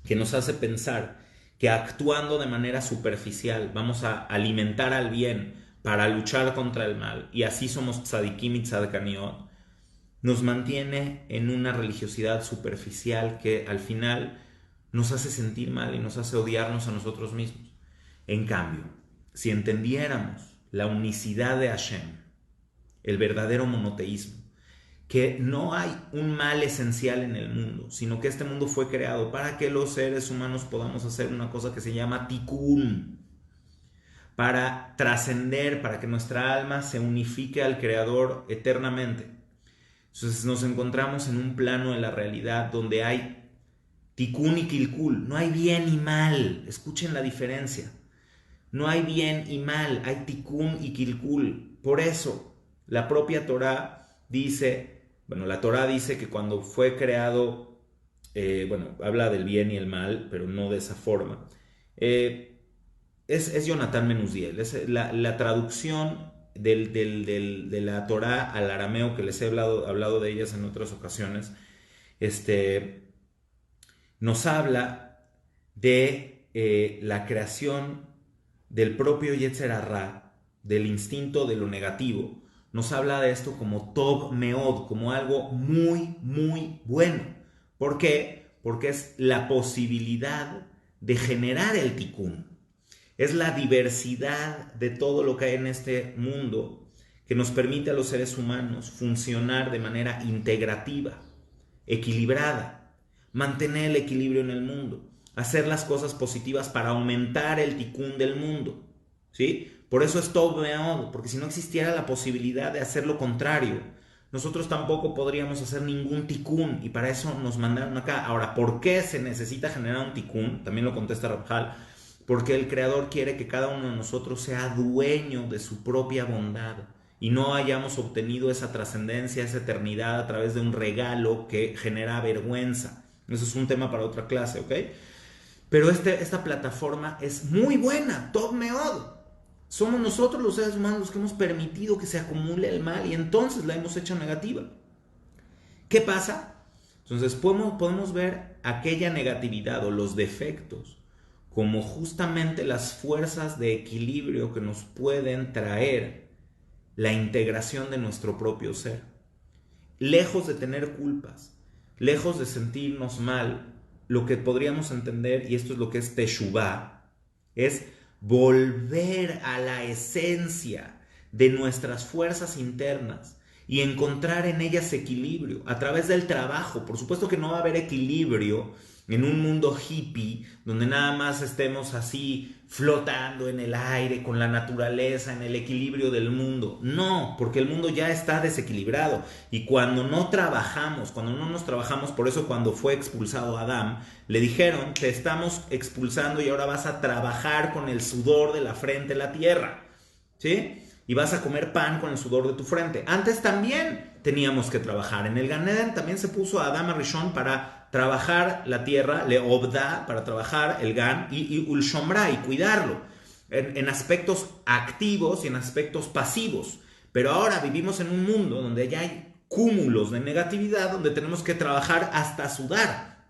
que nos hace pensar que actuando de manera superficial vamos a alimentar al bien para luchar contra el mal, y así somos tzadikim y tzadkaniot, nos mantiene en una religiosidad superficial que al final nos hace sentir mal y nos hace odiarnos a nosotros mismos. En cambio, si entendiéramos la unicidad de Hashem, el verdadero monoteísmo, que no hay un mal esencial en el mundo, sino que este mundo fue creado para que los seres humanos podamos hacer una cosa que se llama tikkun, para trascender, para que nuestra alma se unifique al Creador eternamente. Entonces nos encontramos en un plano de la realidad donde hay tikkun y kilkul, no hay bien y mal, escuchen la diferencia, no hay bien y mal, hay tikkun y kilkul. Por eso la propia Torá dice, la Torá dice que cuando fue creado, habla del bien y el mal, pero no de esa forma. Es Jonathan Menuziel, es la traducción de la Torá al arameo, que les he hablado de ellas en otras ocasiones. Nos habla de la creación del propio Yetzer Hará, del instinto de lo negativo. Nos habla de esto como Tov Meod, como algo muy, muy bueno. ¿Por qué? Porque es la posibilidad de generar el tikkun. Es la diversidad de todo lo que hay en este mundo que nos permite a los seres humanos funcionar de manera integrativa, equilibrada, mantener el equilibrio en el mundo. hacer las cosas positivas para aumentar el tikkun del mundo, ¿sí? Por eso es Tov Meod, porque si no existiera la posibilidad de hacer lo contrario, nosotros tampoco podríamos hacer ningún tikkun, y para eso nos mandaron acá. Ahora, ¿por qué se necesita generar un tikkun? También lo contesta Ramchal. Porque el Creador quiere que cada uno de nosotros sea dueño de su propia bondad y no hayamos obtenido esa trascendencia, esa eternidad a través de un regalo que genera vergüenza. Eso es un tema para otra clase, ¿ok? Pero esta plataforma es muy buena, Tov Meod. Somos nosotros los seres humanos los que hemos permitido que se acumule el mal y entonces la hemos hecho negativa. ¿Qué pasa? Entonces podemos ver aquella negatividad o los defectos como justamente las fuerzas de equilibrio que nos pueden traer la integración de nuestro propio ser. Lejos de tener culpas, lejos de sentirnos mal, lo que podríamos entender, y esto es lo que es Teshuvah, es volver a la esencia de nuestras fuerzas internas y encontrar en ellas equilibrio a través del trabajo. Por supuesto que no va a haber equilibrio en un mundo hippie donde nada más estemos así flotando en el aire con la naturaleza, en el equilibrio del mundo. No, porque el mundo ya está desequilibrado y cuando no trabajamos, cuando no nos trabajamos, por eso cuando fue expulsado Adán, le dijeron: te estamos expulsando y ahora vas a trabajar con el sudor de la frente la tierra, ¿sí? Y vas a comer pan con el sudor de tu frente. Antes también teníamos que trabajar. En el Gan Eden también se puso a Adam Rishon para trabajar la tierra, Leobda, para trabajar el Gan, y Ulshomra, y cuidarlo, en aspectos activos y en aspectos pasivos. Pero ahora vivimos en un mundo donde ya hay cúmulos de negatividad, donde tenemos que trabajar hasta sudar.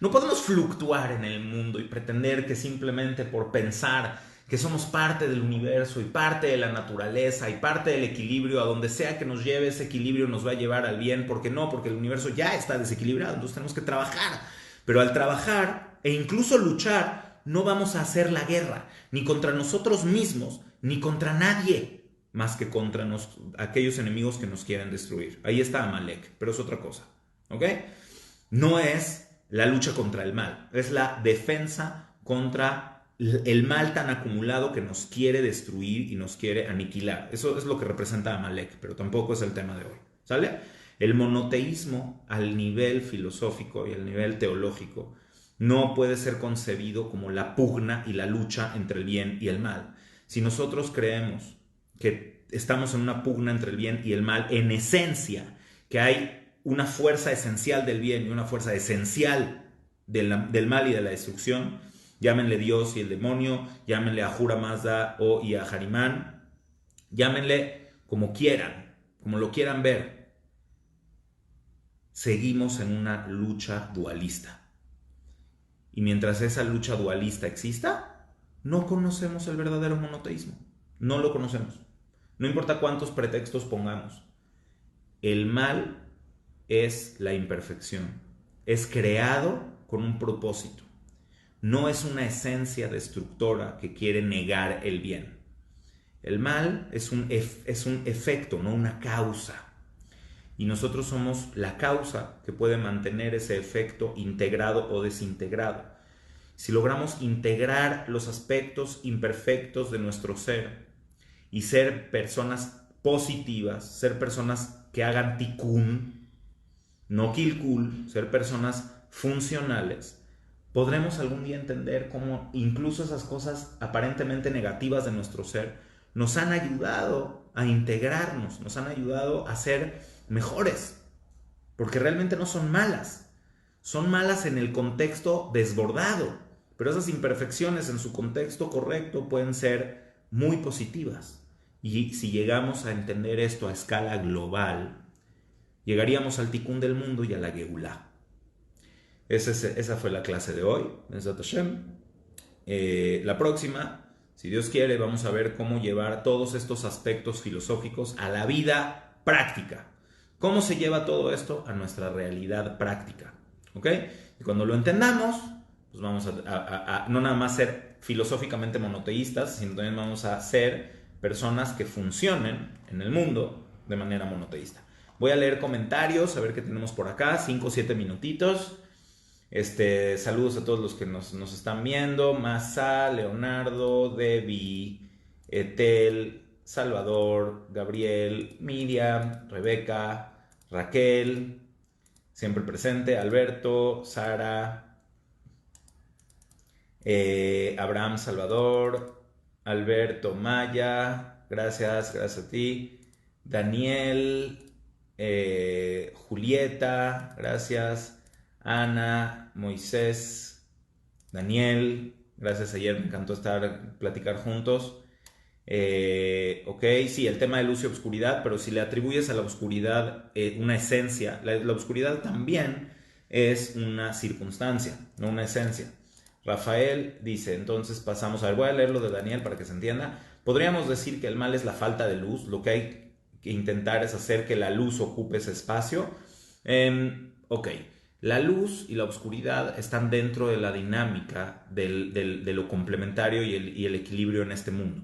No podemos fluctuar en el mundo y pretender que simplemente por pensar que somos parte del universo y parte de la naturaleza y parte del equilibrio, a donde sea que nos lleve ese equilibrio nos va a llevar al bien. ¿Por qué no? Porque el universo ya está desequilibrado, entonces tenemos que trabajar. Pero al trabajar e incluso luchar, no vamos a hacer la guerra, ni contra nosotros mismos, ni contra nadie, más que contra aquellos enemigos que nos quieren destruir. Ahí está Amalek, pero es otra cosa, ¿ok? No es la lucha contra el mal, es la defensa contra el mal tan acumulado que nos quiere destruir y nos quiere aniquilar. Eso es lo que representa Amalek, pero tampoco es el tema de hoy, ¿sale? El monoteísmo al nivel filosófico y al nivel teológico no puede ser concebido como la pugna y la lucha entre el bien y el mal. Si nosotros creemos que estamos en una pugna entre el bien y el mal, en esencia, que hay una fuerza esencial del bien y una fuerza esencial del mal y de la destrucción, llámenle Dios y el demonio, llámenle a Ahura Mazda y a Harimán, llámenle como quieran, como lo quieran ver. Seguimos en una lucha dualista. Y mientras esa lucha dualista exista, no conocemos el verdadero monoteísmo. No lo conocemos. No importa cuántos pretextos pongamos. El mal es la imperfección. Es creado con un propósito. No es una esencia destructora que quiere negar el bien. El mal es un efecto, no una causa. Y nosotros somos la causa que puede mantener ese efecto integrado o desintegrado. Si logramos integrar los aspectos imperfectos de nuestro ser y ser personas positivas, ser personas que hagan tikkun, no kilkul, ser personas funcionales, podremos algún día entender cómo incluso esas cosas aparentemente negativas de nuestro ser nos han ayudado a integrarnos, nos han ayudado a ser mejores, porque realmente no son malas. Son malas en el contexto desbordado, pero esas imperfecciones en su contexto correcto pueden ser muy positivas. Y si llegamos a entender esto a escala global, llegaríamos al tikkun del mundo y a la Geulah. Esa fue la clase de hoy. La próxima, si Dios quiere, vamos a ver cómo llevar todos estos aspectos filosóficos a la vida práctica. ¿Cómo se lleva todo esto a nuestra realidad práctica? ¿Ok? Y cuando lo entendamos, pues vamos a no nada más ser filosóficamente monoteístas, sino también vamos a ser personas que funcionen en el mundo de manera monoteísta. Voy a leer comentarios, a ver qué tenemos por acá, 5 o 7 minutitos. Saludos a todos los que nos están viendo. Masa, Leonardo, Debbie, Etel, Salvador, Gabriel, Miriam, Rebeca, Raquel, siempre presente, Alberto, Sara, Abraham, Salvador, Alberto, Maya, gracias a ti. Daniel, Julieta, gracias. Ana, Moisés, Daniel, gracias. Ayer me encantó platicar juntos. Ok, sí, el tema de luz y obscuridad, pero si le atribuyes a la oscuridad una esencia, la oscuridad también es una circunstancia, no una esencia. Rafael dice, entonces pasamos a ver, voy a leer lo de Daniel para que se entienda. Podríamos decir que el mal es la falta de luz, lo que hay que intentar es hacer que la luz ocupe ese espacio. Ok, la luz y la oscuridad están dentro de la dinámica de lo complementario y el equilibrio en este mundo.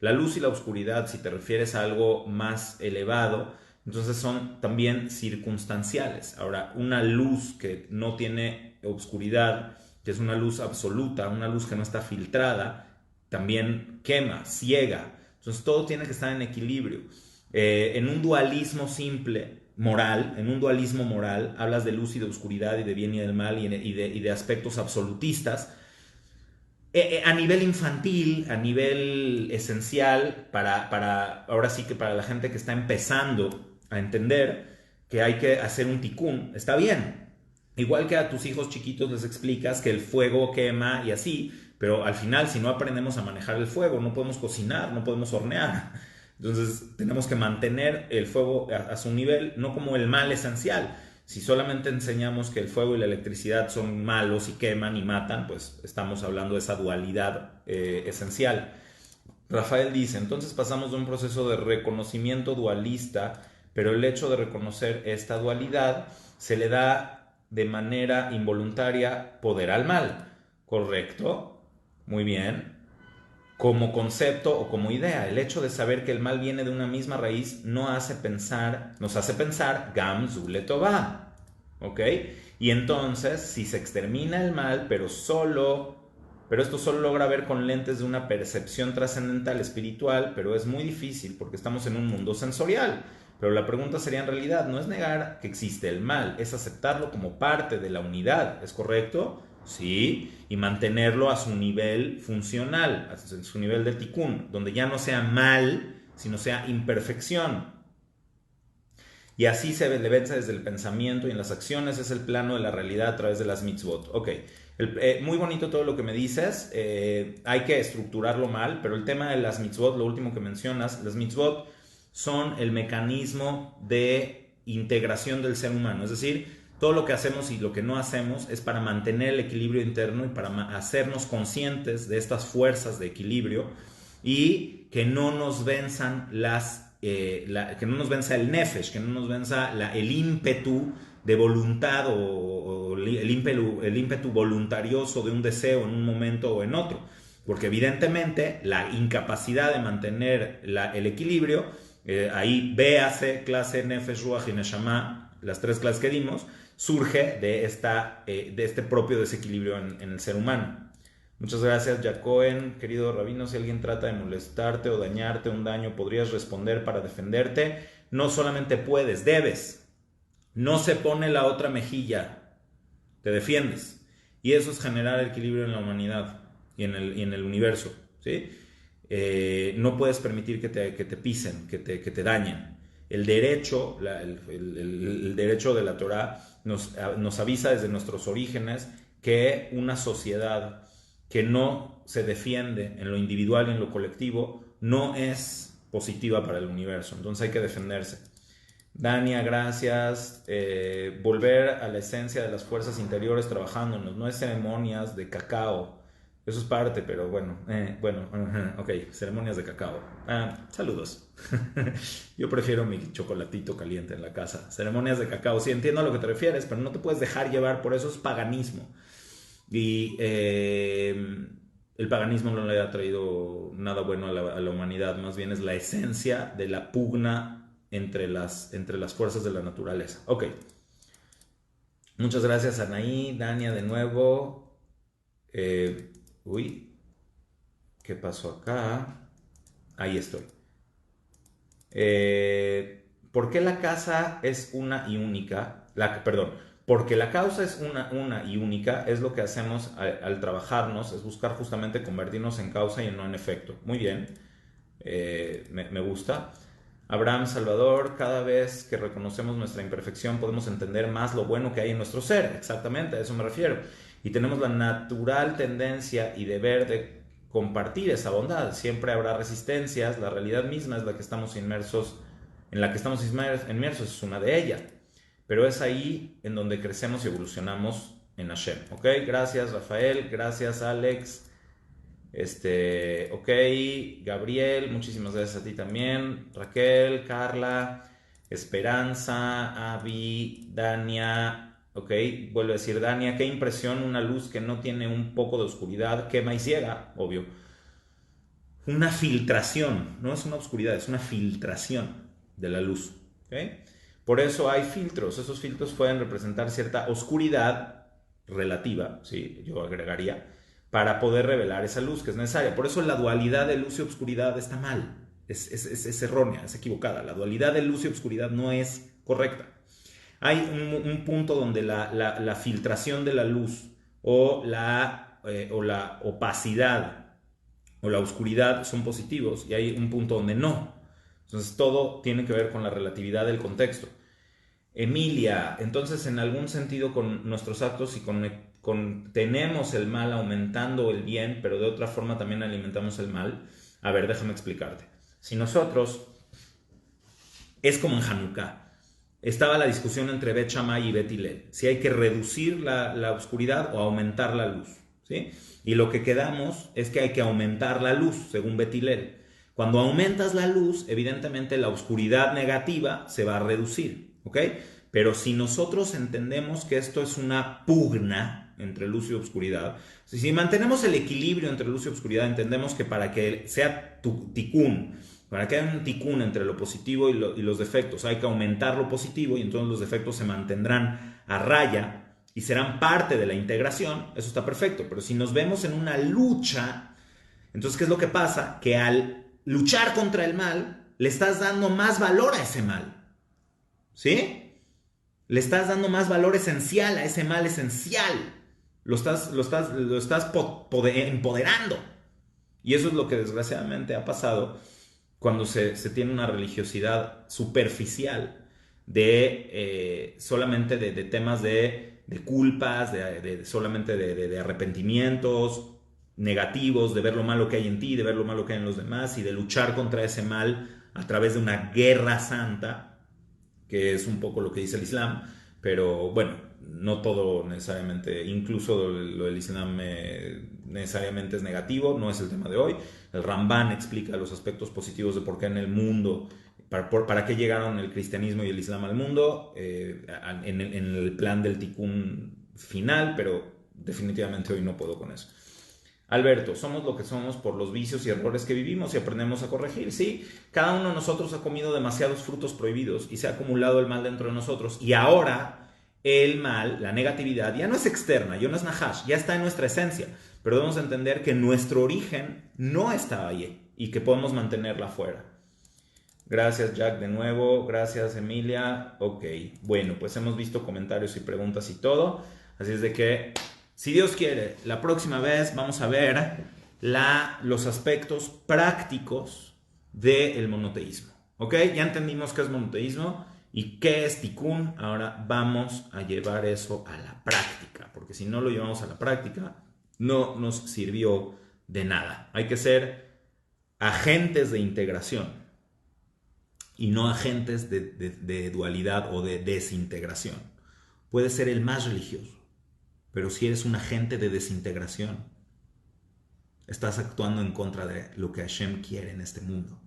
La luz y la oscuridad, si te refieres a algo más elevado, entonces son también circunstanciales. Ahora, una luz que no tiene oscuridad, que es una luz absoluta, una luz que no está filtrada, también quema, ciega. Entonces todo tiene que estar en equilibrio. En un dualismo simple, moral, en un dualismo moral, hablas de luz y de oscuridad y de bien y del mal y de aspectos absolutistas. A nivel infantil, a nivel esencial, ahora sí que para la gente que está empezando a entender que hay que hacer un tikkun, está bien. Igual que a tus hijos chiquitos les explicas que el fuego quema y así, pero al final si no aprendemos a manejar el fuego, no podemos cocinar, no podemos hornear. Entonces tenemos que mantener el fuego a su nivel, no como el mal esencial. Si solamente enseñamos que el fuego y la electricidad son malos y queman y matan, pues estamos hablando de esa dualidad esencial. Rafael dice, entonces pasamos de un proceso de reconocimiento dualista, pero el hecho de reconocer esta dualidad se le da de manera involuntaria poder al mal. ¿Correcto? Muy bien. Como concepto o como idea, el hecho de saber que el mal viene de una misma raíz nos hace pensar Gam Zu Letová, ¿ok? Y entonces, si se extermina el mal, pero esto solo logra ver con lentes de una percepción trascendental espiritual, pero es muy difícil porque estamos en un mundo sensorial. Pero la pregunta sería en realidad, no es negar que existe el mal, es aceptarlo como parte de la unidad, ¿es correcto? Sí, y mantenerlo a su nivel funcional, a su nivel de tikkun, donde ya no sea mal, sino sea imperfección. Y así se le vence desde el pensamiento y en las acciones, es el plano de la realidad a través de las mitzvot. Ok, muy bonito todo lo que me dices, hay que estructurarlo mal, pero el tema de las mitzvot, lo último que mencionas, las mitzvot son el mecanismo de integración del ser humano, es decir, todo lo que hacemos y lo que no hacemos es para mantener el equilibrio interno y para hacernos conscientes de estas fuerzas de equilibrio y que no nos venzan que no nos venza el nefesh, que no nos venza el ímpetu de voluntad o el ímpetu voluntarioso de un deseo en un momento o en otro. Porque evidentemente la incapacidad de mantener el equilibrio, ahí véase clase Nefesh, Ruach y Neshama, las tres clases que dimos, surge de este propio desequilibrio en el ser humano. Muchas gracias, Jacoen. Querido rabino, si alguien trata de molestarte o dañarte un daño, ¿podrías responder para defenderte? No solamente puedes, debes. No se pone la otra mejilla. Te defiendes. Y eso es generar equilibrio en la humanidad y en el universo. ¿Sí? No puedes permitir que te pisen, que te dañen. El derecho, el derecho de la Torah nos avisa desde nuestros orígenes que una sociedad que no se defiende en lo individual y en lo colectivo no es positiva para el universo. Entonces hay que defenderse. Dania, gracias. Volver a la esencia de las fuerzas interiores trabajándonos. No es ceremonias de cacao. Eso es parte, pero bueno. Ok, ceremonias de cacao. Saludos. Yo prefiero mi chocolatito caliente en la casa. Ceremonias de cacao. Sí, entiendo a lo que te refieres, pero no te puedes dejar llevar por eso, es paganismo. Y el paganismo no le ha traído nada bueno a la humanidad, más bien es la esencia de la pugna entre las fuerzas de la naturaleza. Ok. Muchas gracias, Anaí, Dania, de nuevo. Uy, ¿qué pasó acá? Ahí estoy. ¿Por qué la casa es una y única? Perdón, porque la causa es una y única, es lo que hacemos al trabajarnos, es buscar justamente convertirnos en causa y no en efecto. Muy bien, me gusta. Abraham Salvador, cada vez que reconocemos nuestra imperfección podemos entender más lo bueno que hay en nuestro ser, exactamente, a eso me refiero. Y tenemos la natural tendencia y deber de compartir esa bondad. Siempre habrá resistencias, la realidad misma es la que estamos inmersos, en la que estamos inmersos, es una de ellas. Pero es ahí en donde crecemos y evolucionamos en Hashem. ¿Ok? Gracias, Rafael, gracias, Alex. Ok, Gabriel, muchísimas gracias a ti también. Raquel, Carla, Esperanza, Avi, Dania. Ok, vuelvo a decir Dania, qué impresión, una luz que no tiene un poco de oscuridad, quema y ciega, obvio. Una filtración, no es una oscuridad, es una filtración de la luz. ¿Okay? Por eso hay filtros, esos filtros pueden representar cierta oscuridad relativa, ¿sí? Yo agregaría, para poder revelar esa luz que es necesaria. Por eso la dualidad de luz y oscuridad está mal, es errónea, es equivocada. La dualidad de luz y oscuridad no es correcta. Hay un punto donde la filtración de la luz o la opacidad o la oscuridad son positivos y hay un punto donde no. Entonces todo tiene que ver con la relatividad del contexto. Emilia, entonces en algún sentido con nuestros actos y tenemos el mal aumentando el bien, pero de otra forma también alimentamos el mal. A ver, déjame explicarte. Si nosotros, es como en Hanukkah, estaba la discusión entre Bet Shammai y Bet Hillel, si hay que reducir la oscuridad o aumentar la luz, ¿sí? Y lo que quedamos es que hay que aumentar la luz, según Bet Hillel. Cuando aumentas la luz, evidentemente la oscuridad negativa se va a reducir, ¿ok? Pero si nosotros entendemos que esto es una pugna entre luz y oscuridad, si mantenemos el equilibrio entre luz y oscuridad, entendemos que para que sea tikkun, para que haya un tikkun entre lo positivo y los defectos, hay que aumentar lo positivo y entonces los defectos se mantendrán a raya y serán parte de la integración. Eso está perfecto, pero si nos vemos en una lucha, entonces ¿qué es lo que pasa? Que al luchar contra el mal, le estás dando más valor a ese mal, ¿sí? Le estás dando más valor esencial a ese mal esencial. Lo estás empoderando. Y eso es lo que desgraciadamente ha pasado cuando se tiene una religiosidad superficial solamente de temas de culpas, solamente de arrepentimientos negativos, de ver lo malo que hay en ti, de ver lo malo que hay en los demás y de luchar contra ese mal a través de una guerra santa, que es un poco lo que dice el Islam, pero bueno, no todo necesariamente, incluso lo del Islam necesariamente es negativo, no es el tema de hoy. El Ramban explica los aspectos positivos de por qué en el mundo, para qué llegaron el cristianismo y el Islam al mundo, en el plan del tikkun final, pero definitivamente hoy no puedo con eso. Alberto, somos lo que somos por los vicios y errores que vivimos y aprendemos a corregir. Sí, cada uno de nosotros ha comido demasiados frutos prohibidos y se ha acumulado el mal dentro de nosotros. Y ahora el mal, la negatividad, ya no es externa, ya no es nahash, ya está en nuestra esencia. Pero debemos entender que nuestro origen no está ahí y que podemos mantenerla fuera. Gracias, Jack, de nuevo. Gracias, Emilia. Ok, bueno, pues hemos visto comentarios y preguntas y todo. Así es de que, si Dios quiere, la próxima vez vamos a ver los aspectos prácticos del monoteísmo. ¿Ok? Ya entendimos qué es monoteísmo y qué es tikkun. Ahora vamos a llevar eso a la práctica, porque si no lo llevamos a la práctica, no nos sirvió de nada. Hay que ser agentes de integración y no agentes de dualidad o de desintegración. Puedes ser el más religioso, pero si eres un agente de desintegración, estás actuando en contra de lo que Hashem quiere en este mundo.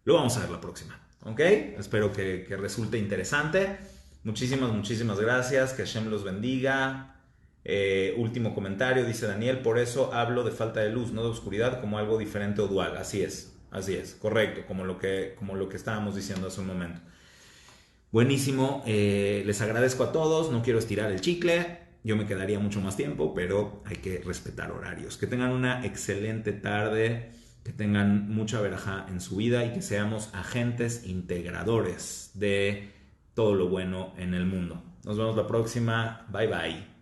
Lo vamos a ver la próxima, ¿ok? Espero que resulte interesante. Muchísimas gracias, que Hashem los bendiga. Último comentario, dice Daniel, por eso hablo de falta de luz, no de oscuridad, como algo diferente o dual. Así es, correcto, como lo que estábamos diciendo hace un momento. Buenísimo, les agradezco a todos, no quiero estirar el chicle, yo me quedaría mucho más tiempo, pero hay que respetar horarios. Que tengan una excelente tarde, que tengan mucha verajá en su vida y que seamos agentes integradores de todo lo bueno en el mundo. Nos vemos la próxima, bye bye.